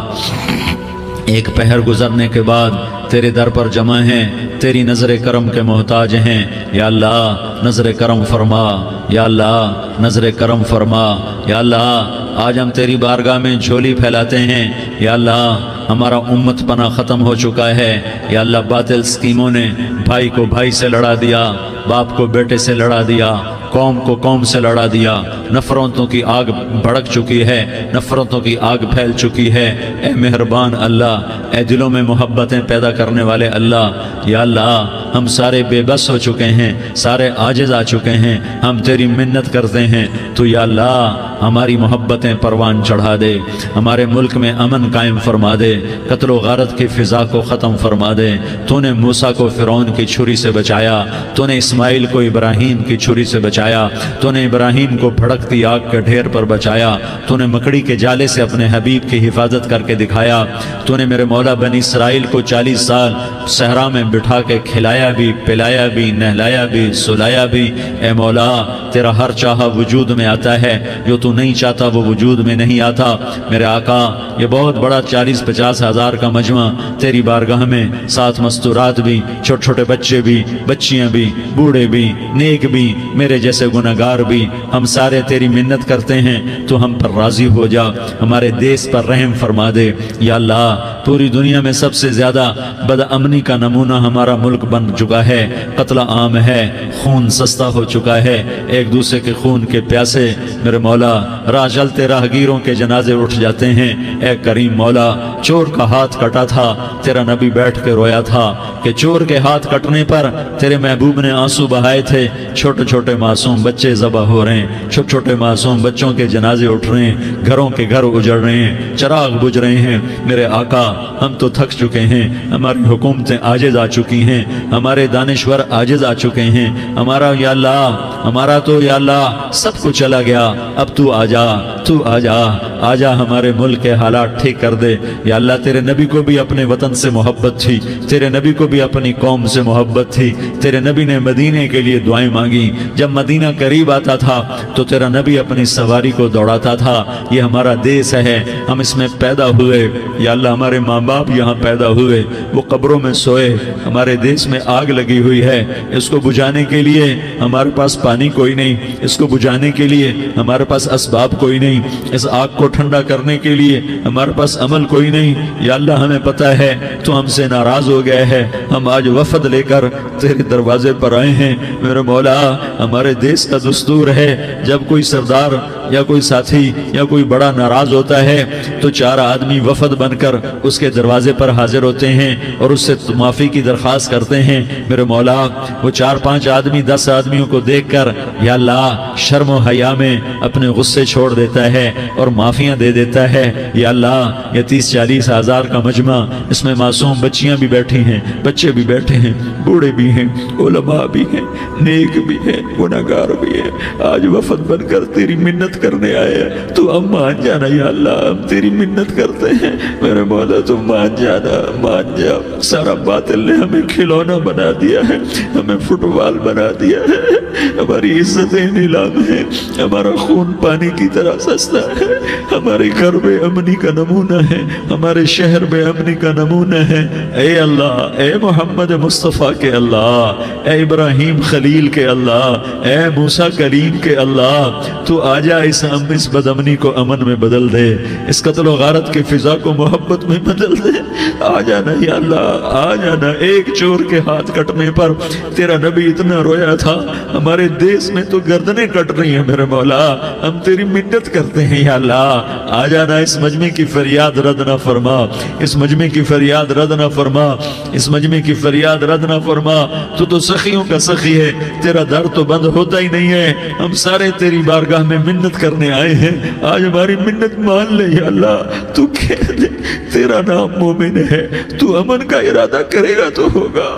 ایک پہر گزرنے کے بعد تیرے در پر جمع ہیں، تیری نظر کرم کے محتاج ہیں. یا اللہ نظر کرم فرما، یا اللہ نظر کرم فرما. یا اللہ آج ہم تیری بارگاہ میں جھولی پھیلاتے ہیں. یا اللہ ہمارا امت پناہ ختم ہو چکا ہے. یا اللہ باطل سکیموں نے بھائی کو بھائی سے لڑا دیا، باپ کو بیٹے سے لڑا دیا، قوم کو قوم سے لڑا دیا. نفرتوں کی آگ بھڑک چکی ہے، نفرتوں کی آگ پھیل چکی ہے. اے مہربان اللہ، اے دلوں میں محبتیں پیدا کرنے والے اللہ، یا اللہ ہم سارے بے بس ہو چکے ہیں، سارے عاجز آ چکے ہیں. ہم تیری منت کرتے ہیں تو یا اللہ ہماری محبتیں پروان چڑھا دے، ہمارے ملک میں امن قائم فرما دے، قتل و غارت کی فضا کو ختم فرما دے. تو نے موسیٰ کو فرعون کی چھری سے بچایا، تو نے اسماعیل کو ابراہیم کی چھری سے بچایا، تو نے ابراہیم کو بھڑکتی آگ کے ڈھیر پر بچایا، تو نے مکڑی کے جالے سے اپنے حبیب کی حفاظت کر کے دکھایا. تو نے میرے مولا بنی اسرائیل کو 40 سال صحرا میں بٹھا کے کھلایا بھی، پلایا بھی، نہلایا بھی، سلایا بھی. اے مولا تیرا ہر چاہا وجود میں آتا ہے، جو تو نہیں چاہتا وہ وجود میں نہیں آتا. میرے آقا یہ بہت بڑا 40-50 ہزار کا مجمع تیری بارگاہ میں، ساتھ مستورات بھی، چھوٹے چھوٹے بچے بھی، بچیاں بھی، بوڑھے بھی، نیک بھی، میرے جیسے گناہگار بھی، ہم سارے تیری منت کرتے ہیں تو ہم پر راضی ہو جا، ہمارے دیس پر رحم فرما دے. یا اللہ پوری دنیا میں سب سے زیادہ بدامنی کا نمونہ ہمارا ملک بن چکا ہے، قتل عام ہے، خون سستا ہو چکا ہے، ایک دوسرے کے خون کے پیاسے. میرے مولا راہ چلتے راہگیروں کے جنازے اٹھ جاتے ہیں. اے کریم مولا چور کا ہاتھ کٹا تھا، تیرا نبی بیٹھ کے رویا تھا کہ چور کے ہاتھ کٹنے پر تیرے محبوب نے آنسو بہائے تھے. چھوٹے چھوٹے معصوم بچے ذبح ہو رہے ہیں، چھوٹے چھوٹے معصوم بچوں کے جنازے اٹھ رہے ہیں، گھروں کے گھر اجڑ رہے ہیں، چراغ بجھ رہے ہیں. میرے آقا ہم تو تھک چکے ہیں، ہماری حکومتیں عاجز آ چکی ہیں، ہمارے دانشور عاجز آ چکے ہیں. ہمارا یا اللہ ہمارا تو یا اللہ سب کچھ چلا گیا. اب تو آ جا، تو آ جا، آ جا ہمارے ملک کے حالات ٹھیک کر دے. یا اللہ تیرے نبی کو بھی اپنے وطن سے محبت تھی، تیرے نبی کو بھی اپنی قوم سے محبت تھی. تیرے نبی نے مدینے کے لیے دعائیں مانگی. جب مدینہ قریب آتا تھا تو تیرا نبی اپنی سواری کو دوڑاتا تھا. یہ ہمارا دیس ہے، ہم اس میں پیدا ہوئے. یا اللہ ہمارے ماں باپ یہاں پیدا ہوئے، وہ قبروں میں سوئے. ہمارے دیس میں آگ لگی ہوئی ہے، اس کو بجھانے کے لیے ہمارے پاس پانی کوئی نہیں، اس کو بجھانے کے لیے ہمارے پاس اسباب کوئی نہیں، اس آگ کو ٹھنڈا کرنے کے لیے ہمارے پاس عمل کوئی نہیں. یا اللہ ہمیں پتہ ہے تو ہم سے ناراض ہو گئے ہے. ہم آج وفد لے کر تیرے دروازے پر آئے ہیں. میرے مولا ہمارے دیس کا دستور ہے جب کوئی سردار یا کوئی ساتھی یا کوئی بڑا ناراض ہوتا ہے تو 4 آدمی وفد بن کر اس کے دروازے پر حاضر ہوتے ہیں اور اس سے معافی کی درخواست کرتے ہیں. میرے مولا وہ 4-5 آدمی 10 آدمیوں کو دیکھ کر یا اللہ شرم و حیا میں اپنے غصے چھوڑ دیتا ہے اور معافیاں دے دیتا ہے. یا اللہ یہ 30-40 ہزار کا مجمع، اس میں معصوم بچیاں بھی بیٹھی ہیں، بچے بھی بیٹھے ہیں، بوڑھے بھی ہیں، علماء بھی ہیں، نیک بھی ہیں، گناہگار بھی ہیں. آج وفد بن کر تیری منت کرنے آئے، تو اب مان جانا. یا اللہ ہم تیری منت کرتے ہیں، میرے مولا تو مان جانا، مان جا. سارا باطل نے ہمیں کھلونا بنا دیا ہے، ہمیں فٹ بال بنا دیا ہے، ہماری عزتیں نیلام ہیں، ہمارا خون پانی کی طرح سستا ہے. ہمارے گھر بے امنی کا نمونہ ہے، ہمارے شہر بے امنی کا نمونہ ہے. اے اللہ، اے محمد مصطفیٰ کے اللہ، اے ابراہیم خلیل کے اللہ، اے موسیٰ کلیم کے اللہ، تو آجا اس بدامنی کو امن میں بدل دے، اس قتل و غارت کی فضا کو محبت میں بدل دے. آ جانا یا اللہ، آ جانا. ایک چور کے ہاتھ کٹنے پر تیرا نبی اتنا رویا تھا، ہمارے دیس میں تو گردنیں کٹ رہی ہیں. میرے مولا ہم تیری منت کرتے ہیں. یا اللہ آ جانا، اس مجمع کی فریاد رد نہ فرما، اس مجمع کی فریاد رد نہ فرما، اس مجمع کی فریاد رد نہ فرما. تو سخیوں کا سخی ہے، تیرا در تو بند ہوتا ہی نہیں ہے. ہم سارے تیری بارگاہ میں منت کرنے آئے ہیں، آج ہماری منت مان لے. یا اللہ تو کہہ دے تیرا نام مومن ہے، تو امن کا ارادہ کرے گا تو ہوگا.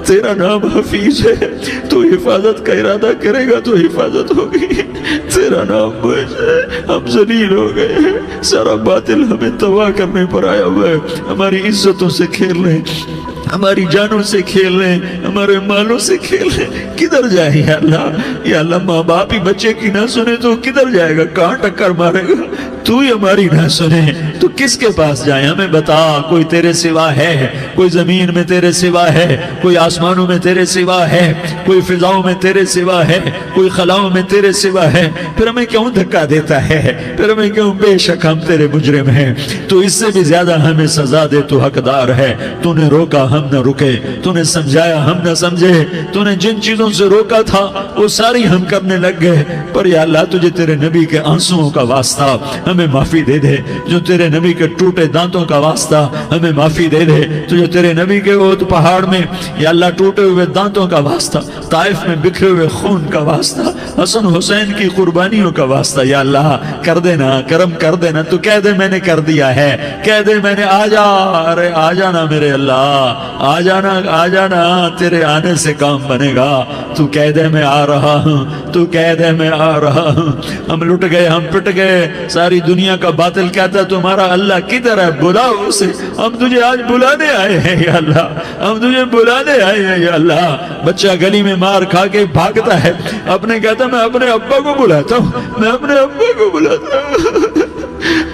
تیرا نام حفیظ ہے، تو حفاظت کا ارادہ ارادہ کرے گا تو حفاظت ہوگی. تیرا نام مجھے ہم ذلیل ہو گئے ہیں, سارا باطل ہمیں تباہ کرنے پر آیا ہوا ہے, ہماری عزتوں سے کھیل رہے ہیں, ہماری جانوں سے کھیل رہے ہیں, ہمارے مالوں سے کھیل رہے ہیں. کدھر جائے یا اللہ؟ یا اللہ ماں باپ ہی بچے کی نہ سنے تو کدھر جائے گا؟ کہاں ٹکر مارے گا؟ تو ہی ہماری نہ سنے تو کس کے پاس جائیں؟ ہمیں بتا. کوئی تیرے سوا ہے؟ کوئی زمین میں تیرے سوا ہے؟ کوئی آسمانوں میں تیرے سوا ہے؟ کوئی فضاؤں میں تیرے سوا ہے؟ کوئی خلاؤں میں تیرے سوا ہے؟ پھر ہمیں کیوں دھکا دیتا ہے؟ پھر ہمیں کیوں؟ بے شک ہم تیرے مجرم ہیں, تو اس سے بھی زیادہ ہمیں سزا دے, تو حقدار ہے. تو نے روکا ہم نہ رکے, تو نے سمجھایا ہم نہ سمجھے, تو نے جن چیزوں سے روکا تھا وہ ساری ہم کرنے لگ گئے. پر یا اللہ تجھے تیرے نبی کے آنسوؤں کا واسطہ ہمیں معافی دے دے. جو تیرے نبی کے ٹوٹے دانتوں کا واسطہ ہمیں معافی دے دے. تجھے تیرے نبی کے احد پہاڑ میں یا اللہ ٹوٹے ہوئے دانتوں کا واسطہ, طائف میں بکھرے ہوئے خون کا واسطہ, حسن حسین کی قربانیوں کا واسطہ یا اللہ کر دینا, کرم کر دینا. تو کہہ دے میں نے کر دیا ہے, کہہ دے میں نے. آ جا, ارے آ جانا میرے اللہ, آ جانا, آ جانا, تیرے آنے سے کام بنے گا. تو کہہ دے میں آ رہا ہوں, تو کہہ دے میں آ رہا ہوں. ہم لٹ گئے, ہم پٹ گئے, ساری دنیا کا باطل کہتا ہے تمہارا اللہ کدھر ہے؟ بلاؤ اسے. ہم تجھے آج بلانے آئے ہیں یا اللہ, ہم تجھے بلانے آئے ہیں یا اللہ. بچہ گلی میں مار کھا کے بھاگتا ہے, اپنے کہتا میں اپنے ابا کو بلاتا ہوں, میں اپنے ابا کو بلاتا ہوں,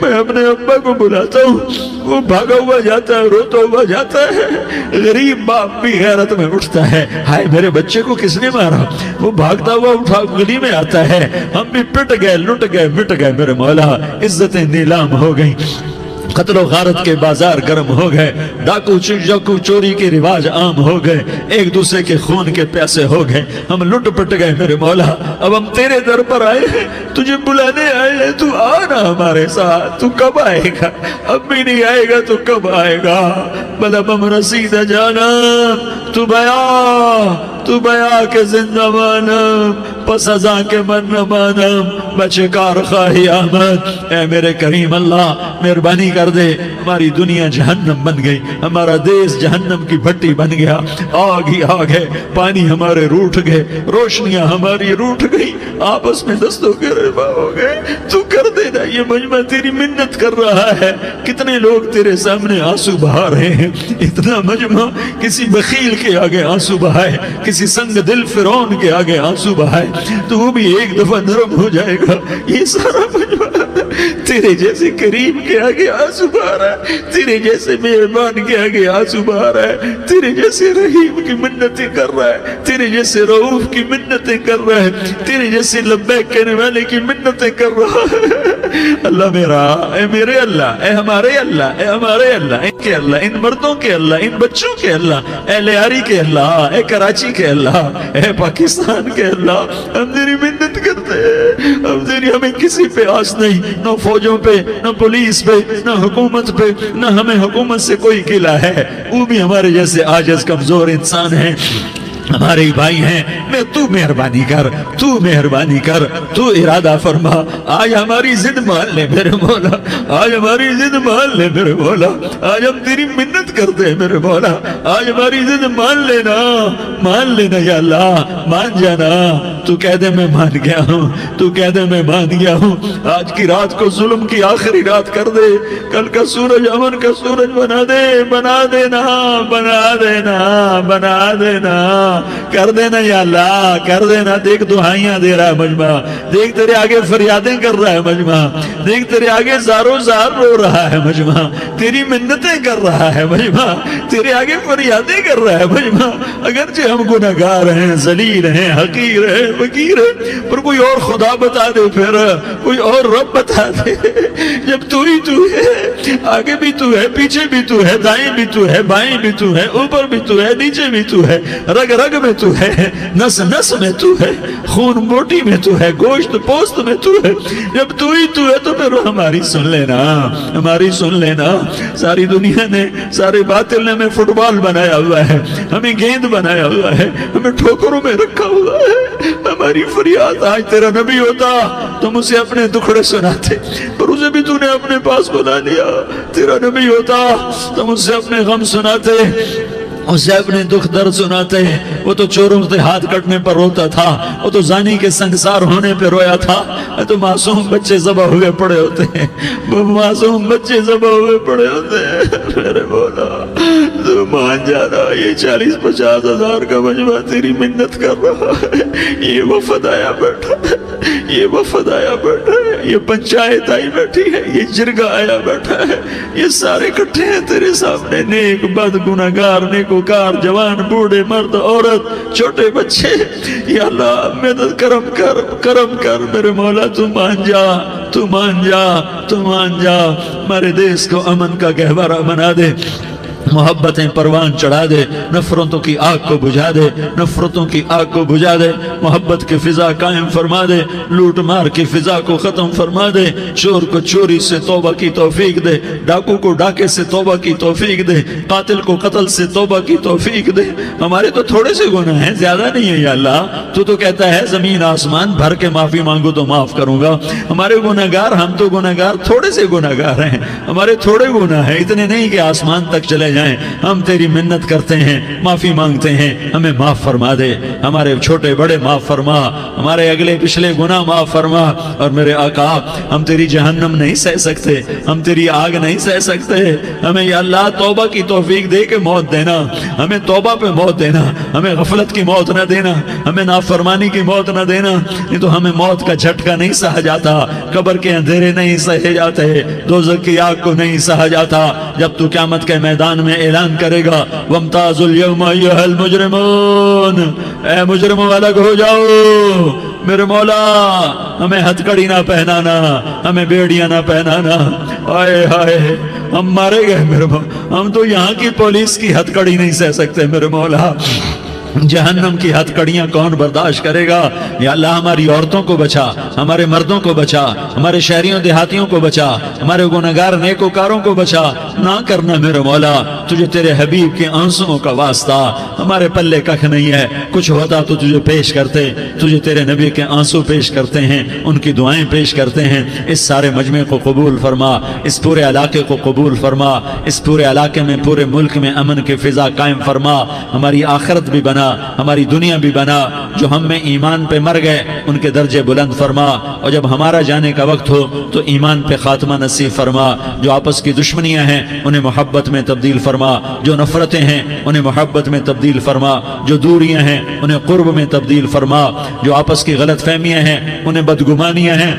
میں اپنے ابا کو بلاتا ہوں. وہ بھاگا ہوا جاتا ہے, روتا ہوا جاتا ہے. غریب باپ بھی غیرت میں اٹھتا ہے, ہائے میرے بچے کو کس نے مارا؟ وہ بھاگتا ہوا اٹھا گلی میں آتا ہے. ہم بھی پٹ گئے, لٹ گئے, مٹ گئے میرے مولا. عزتیں نیلام ہو گئیں, قتل و غارت کے بازار گرم ہو گئے, ڈاکو چوری کے رواج عام ہو گئے, ایک دوسرے کے خون کے پیاسے ہو گئے. ہم لٹ پٹ گئے میرے مولا. اب ہم تیرے در پر آئے ہیں, تجھے بلانے آئے ہیں. تو آنا ہمارے ساتھ. تو کب آئے گا؟ اب بھی نہیں آئے گا تو کب آئے گا؟ بلب ہم رسید جانا, تو بیا کے زندہ مانم, پس ازاں کے من نہ مانم, بچکار خواہی آمد. اے میرے کریم اللہ مہربانی کر دے. ہماری دنیا جہنم بن گئی, ہمارا دیس جہنم کی بھٹی بن گیا. آگ ہی آگ ہے, پانی ہمارے روٹھ گئے, روشنیاں ہماری روٹھ گئی, آپس میں دستوں کے ربا ہو گئے. تو کر دینا. یہ مجمع تیری منت کر رہا ہے. کتنے لوگ تیرے سامنے آنسو بہا رہے ہیں. اتنا مجمع کسی بخیل کے آگے آنسو بہائے, کسی سنگ دل فرعون کے آگے آنسو بہائے, تو وہ بھی ایک دفعہ نرم ہو جائے گا. یہ سارا مجمع تیرے جیسے کریم کے آگے آنسو بہا رہا ہے, تیرے جیسے مہربان کے آگے آنسو بہا رہا ہے, تیرے جیسے رحیم کی منتیں کر رہا ہے, تیرے جیسے رؤوف کی منتیں کر رہا ہے, تیرے جیسے لبیک کہنے والے کی منتیں کر رہا ہے. اللہ میرا, اے میرے اللہ, اے ہمارے اللہ, اے ہمارے اللہ, ان کے اللہ, ان مردوں کے اللہ, ان بچوں کے اللہ, اے لیاری کے اللہ, اے کراچی کے اللہ, اے پاکستان کے اللہ, ہم تیری منت کرتے ہیں. ہمیں کسی پہ آس نہیں, نہ فوجوں پہ, نہ پولیس پہ, نہ حکومت پہ, نہ ہمیں حکومت سے کوئی گلہ ہے. وہ بھی ہمارے جیسے عاجز کمزور انسان ہیں, ہمارے بھائی ہیں. میں تو مہربانی کر, تو مہربانی کر, تو ارادہ فرما. آج ہماری ضد مان لے میرے مولا, آج ہماری ضد مان لے میرے مولا. آج ہم تیری منت کرتے ہیں میرے مولا, آج ہماری ضد مان لینا, مان لینا یا اللہ, مان جانا. تو کہہ دے میں مان گیا ہوں, تو کہہ دے میں مان گیا ہوں. آج کی رات کو ظلم کی آخری رات کر دے, کل کا سورج امن کا سورج بنا دے, بنا دینا, بنا دینا, بنا دینا, کر دینا یا اللہ, کر دینا. دیکھ دعائیاں دے رہا ہے مجمع, دیکھ تیرے آگے فریادیں کر رہا ہے مجمع, دیکھ تیرے آگے زارو زار رو رہا ہے مجمع, تیری منتیں کر رہا ہے مجمع, تیرے آگے فریادیں کر رہا ہے مجمع. اگرچہ ہم گنہگار ہیں, ذلیل ہیں, حقیر ہیں, فقیر ہیں, پر کوئی اور خدا بتا دے, پھر کوئی اور رب بتا دے. جب تو ہی تو ہے, آگے بھی تو ہے, پیچھے بھی تو ہے, دائیں بھی تو ہے, بائیں بھی تو ہے, اوپر بھی تو ہے, نیچے بھی تو ہے, رگ رگ میں تو ہے, نس نس میں تو ہے, خون بوٹی میں تو ہے, گوشت پوست میں تو ہے. جب تو ہی تو ہے تو پھر ہماری سن لینا, ہماری سن لینا. ساری دنیا نے, سارے باطل نے ہمیں فٹ بال بنایا ہوا ہے, ہمیں گیند بنایا ہوا ہے, ہمیں ٹھوکروں میں رکھا ہوا ہے. ہماری فریاد, آج تیرا نبی ہوتا تم اسے اپنے دکھڑے سناتے, پر اسے بھی تو نے اپنے پاس بنا لیا. تیرا نبی ہوتا تم اسے اپنے غم سناتے, اسے اپنے دکھ درد سناتے ہیں. وہ تو چوروں سے ہاتھ کٹنے پر روتا تھا, وہ تو زانی کے سنگسار ہونے پہ رویا تھا. تو معصوم بچے ذبح ہوئے پڑے ہوتے ہیں, وہ معصوم بچے ذبح ہوئے پڑے ہوتے ہیں. میرے مولا تو مان جا رہا, یہ 40-50 ہزار کا مجمع تیری منت کر رہا ہے. یہ وفد آیا بیٹھا ہے, یہ وفد آیا بیٹھا ہے, یہ پنچایت آئی بیٹھی ہے, یہ جرگہ آیا بیٹھا ہے, یہ سارے اکٹھے ہیں تیرے سامنے. نیک بد گناہگار نیکوکار, جوان بوڑھے مرد عورت چھوٹے بچے. یا اللہ مدد کرم کر, کرم کر میرے مولا. تو مان جا, تو مان جا, تو مان جا. ہمارے دیس کو امن کا گہوارہ بنا دے, محبتیں پروان چڑھا دے, نفرتوں کی آگ کو بجھا دے, نفرتوں کی آگ کو بجھا دے, محبت کی فضا قائم فرما دے, لوٹ مار کی فضا کو ختم فرما دے, چور کو چوری سے توبہ کی توفیق دے, ڈاکو کو ڈاکے سے توبہ کی توفیق دے, قاتل کو قتل سے توبہ کی توفیق دے. ہمارے تو تھوڑے سے گناہ ہیں, زیادہ نہیں ہے. یا اللہ تو کہتا ہے زمین آسمان بھر کے معافی مانگو تو معاف کروں گا. ہمارے گناہگار, ہم تو گناہگار تھوڑے سے گناہگار ہیں, ہمارے تھوڑے گناہ ہیں, اتنے نہیں کہ آسمان تک چلے جائیں. ہم تیری منت کرتے ہیں, معافی مانگتے ہیں, ہمیں معاف فرما دے. ہمارے چھوٹے بڑے معاف فرما, ہمارے اگلے پچھلے گناہ معاف فرما. اور میرے آقا ہم تیری جہنم نہیں سہ سکتے, ہم تیری آگ نہیں سہ سکتے. ہمیں یا اللہ توبہ کی توفیق دے کے موت دینا, ہمیں توبہ پہ موت دینا, ہمیں غفلت کی موت نہ دینا, ہمیں نافرمانی کی موت نہ دینا. نہیں تو ہمیں موت کا جھٹکا نہیں سہا جاتا, قبر کے اندھیرے نہیں سہے جاتے, دوزخ کی آگ کو نہیں سہا جاتا. جب تو قیامت کے میدان میں اعلان کرے گا وَامْتَازُوا الْيَوْمَ أَيُّهَا الْمُجْرِمُونَ, اے مجرموں الگ ہو جاؤ. میرے مولا ہمیں ہتھکڑی نہ پہنانا, ہمیں بیڑیاں نہ پہنانا. آئے ہائے ہم مارے گئے میرے مولا, ہم تو یہاں کی پولیس کی ہتھکڑی نہیں سہ سکتے میرے مولا. جہنم کی ہتھکڑیاں کون برداشت کرے گا. یا اللہ ہماری عورتوں کو بچا, ہمارے مردوں کو بچا, ہمارے شہریوں دیہاتیوں کو بچا, ہمارے گناہگار نیکوکاروں کو بچا. نہ کرنا میرے مولا, تجھے تیرے حبیب کے آنسوؤں کا واسطہ, ہمارے پلے ککھ نہیں ہے. کچھ ہوتا تو تجھے پیش کرتے, تجھے تیرے نبی کے آنسو پیش کرتے ہیں, ان کی دعائیں پیش کرتے ہیں. اس سارے مجمع کو قبول فرما, اس پورے علاقے کو قبول فرما, اس پورے علاقے میں پورے ملک میں امن کی فضا قائم فرما. ہماری آخرت بھی بنا, ہماری دنیا بھی بنا. جو ہم میں ایمان پہ مر گئے ان کے درجے بلند فرما, اور جب ہمارا جانے کا وقت ہو تو ایمان پہ خاتمہ نصیب فرما. جو آپس کی دشمنیاں ہیں انہیں محبت میں تبدیل فرما, جو نفرتیں ہیں انہیں محبت میں تبدیل فرما, جو دوریاں ہیں انہیں قرب میں تبدیل فرما, جو آپس کی غلط فہمیاں ہیں انہیں بدگمانیاں ہیں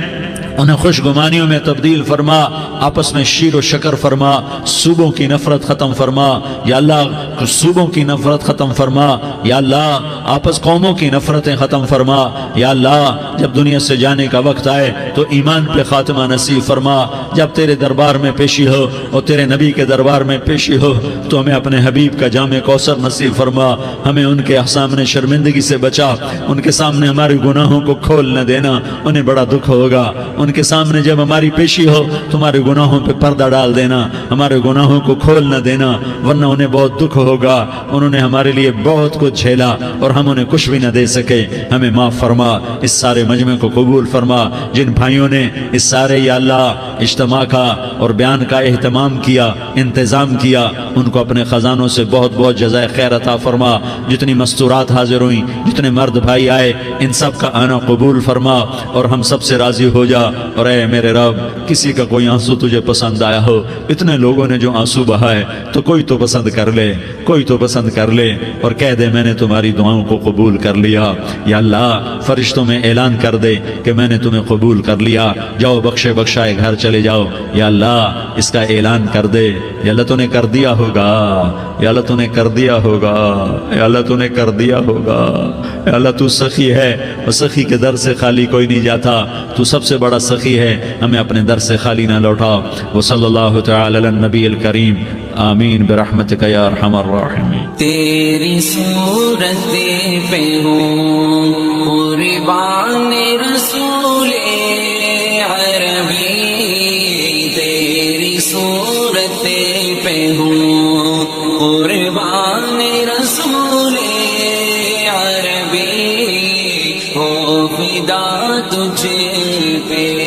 انہیں خوش گمانیوں میں تبدیل فرما. آپس میں شیر و شکر فرما, صوبوں کی نفرت ختم فرما. یا اللہ صوبوں کی نفرت ختم فرما. یا اللہ آپس قوموں کی نفرتیں ختم فرما. یا اللہ جب دنیا سے جانے کا وقت آئے تو ایمان پہ خاتمہ نصیب فرما. جب تیرے دربار میں پیشی ہو اور تیرے نبی کے دربار میں پیشی ہو تو ہمیں اپنے حبیب کا جام کوثر نصیب فرما. ہمیں ان کے سامنے شرمندگی سے بچا, ان کے سامنے ہمارے گناہوں کو کھول نہ دینا, انہیں بڑا دکھ ہوگا. ان کے سامنے جب ہماری پیشی ہو تمہارے گناہوں پہ پردہ ڈال دینا, ہمارے گناہوں کو کھول نہ دینا, ورنہ انہیں بہت دکھ ہوگا. انہوں نے ہمارے لیے بہت کچھ جھیلا اور ہم انہیں کچھ بھی نہ دے سکے. ہمیں معاف فرما, اس سارے مجمع کو قبول فرما. جن بھائیوں نے اس سارے یا اللہ اجتماع کا اور بیان کا اہتمام کیا, انتظام کیا, ان کو اپنے خزانوں سے بہت بہت جزائے خیر عطا فرما. جتنی مستورات حاضر ہوئیں, جتنے مرد بھائی آئے, ان سب کا آنا قبول فرما اور ہم سب سے راضی ہو جا. اور اے میرے رب کسی کا کوئی آنسو تجھے پسند آیا ہو, اتنے لوگوں نے جو آنسو بہائے تو کوئی تو پسند کر لے, کوئی تو پسند کر لے اور کہہ دے میں نے تمہاری دعاؤں کو قبول کر لیا. یا اللہ فرشتوں میں اعلان کر دے کہ میں نے تمہیں قبول کر لیا, جاؤ بخشے بخشائے گھر چلے جاؤ. یا اللہ اس کا اعلان کر دے. یا اللہ تو نے کر دیا ہوگا, یا اللہ تو نے کر دیا ہوگا, یا اللہ تو نے کر دیا ہوگا. یا اللہ تو سخی ہے اور سخی کے در سے خالی کوئی نہیں جاتا, تو سب سے بڑا سخی ہے, ہمیں اپنے در سے خالی نہ لوٹا. وصلی اللہ تعالی علی النبی الکریم, آمین برحمتک یا ارحم الراحمین. تیری صورت پہ ہوں قربان رسول عربی, تیری صورت پہ ہوں قربان رسول عربی, ہو فدا تجھ پہ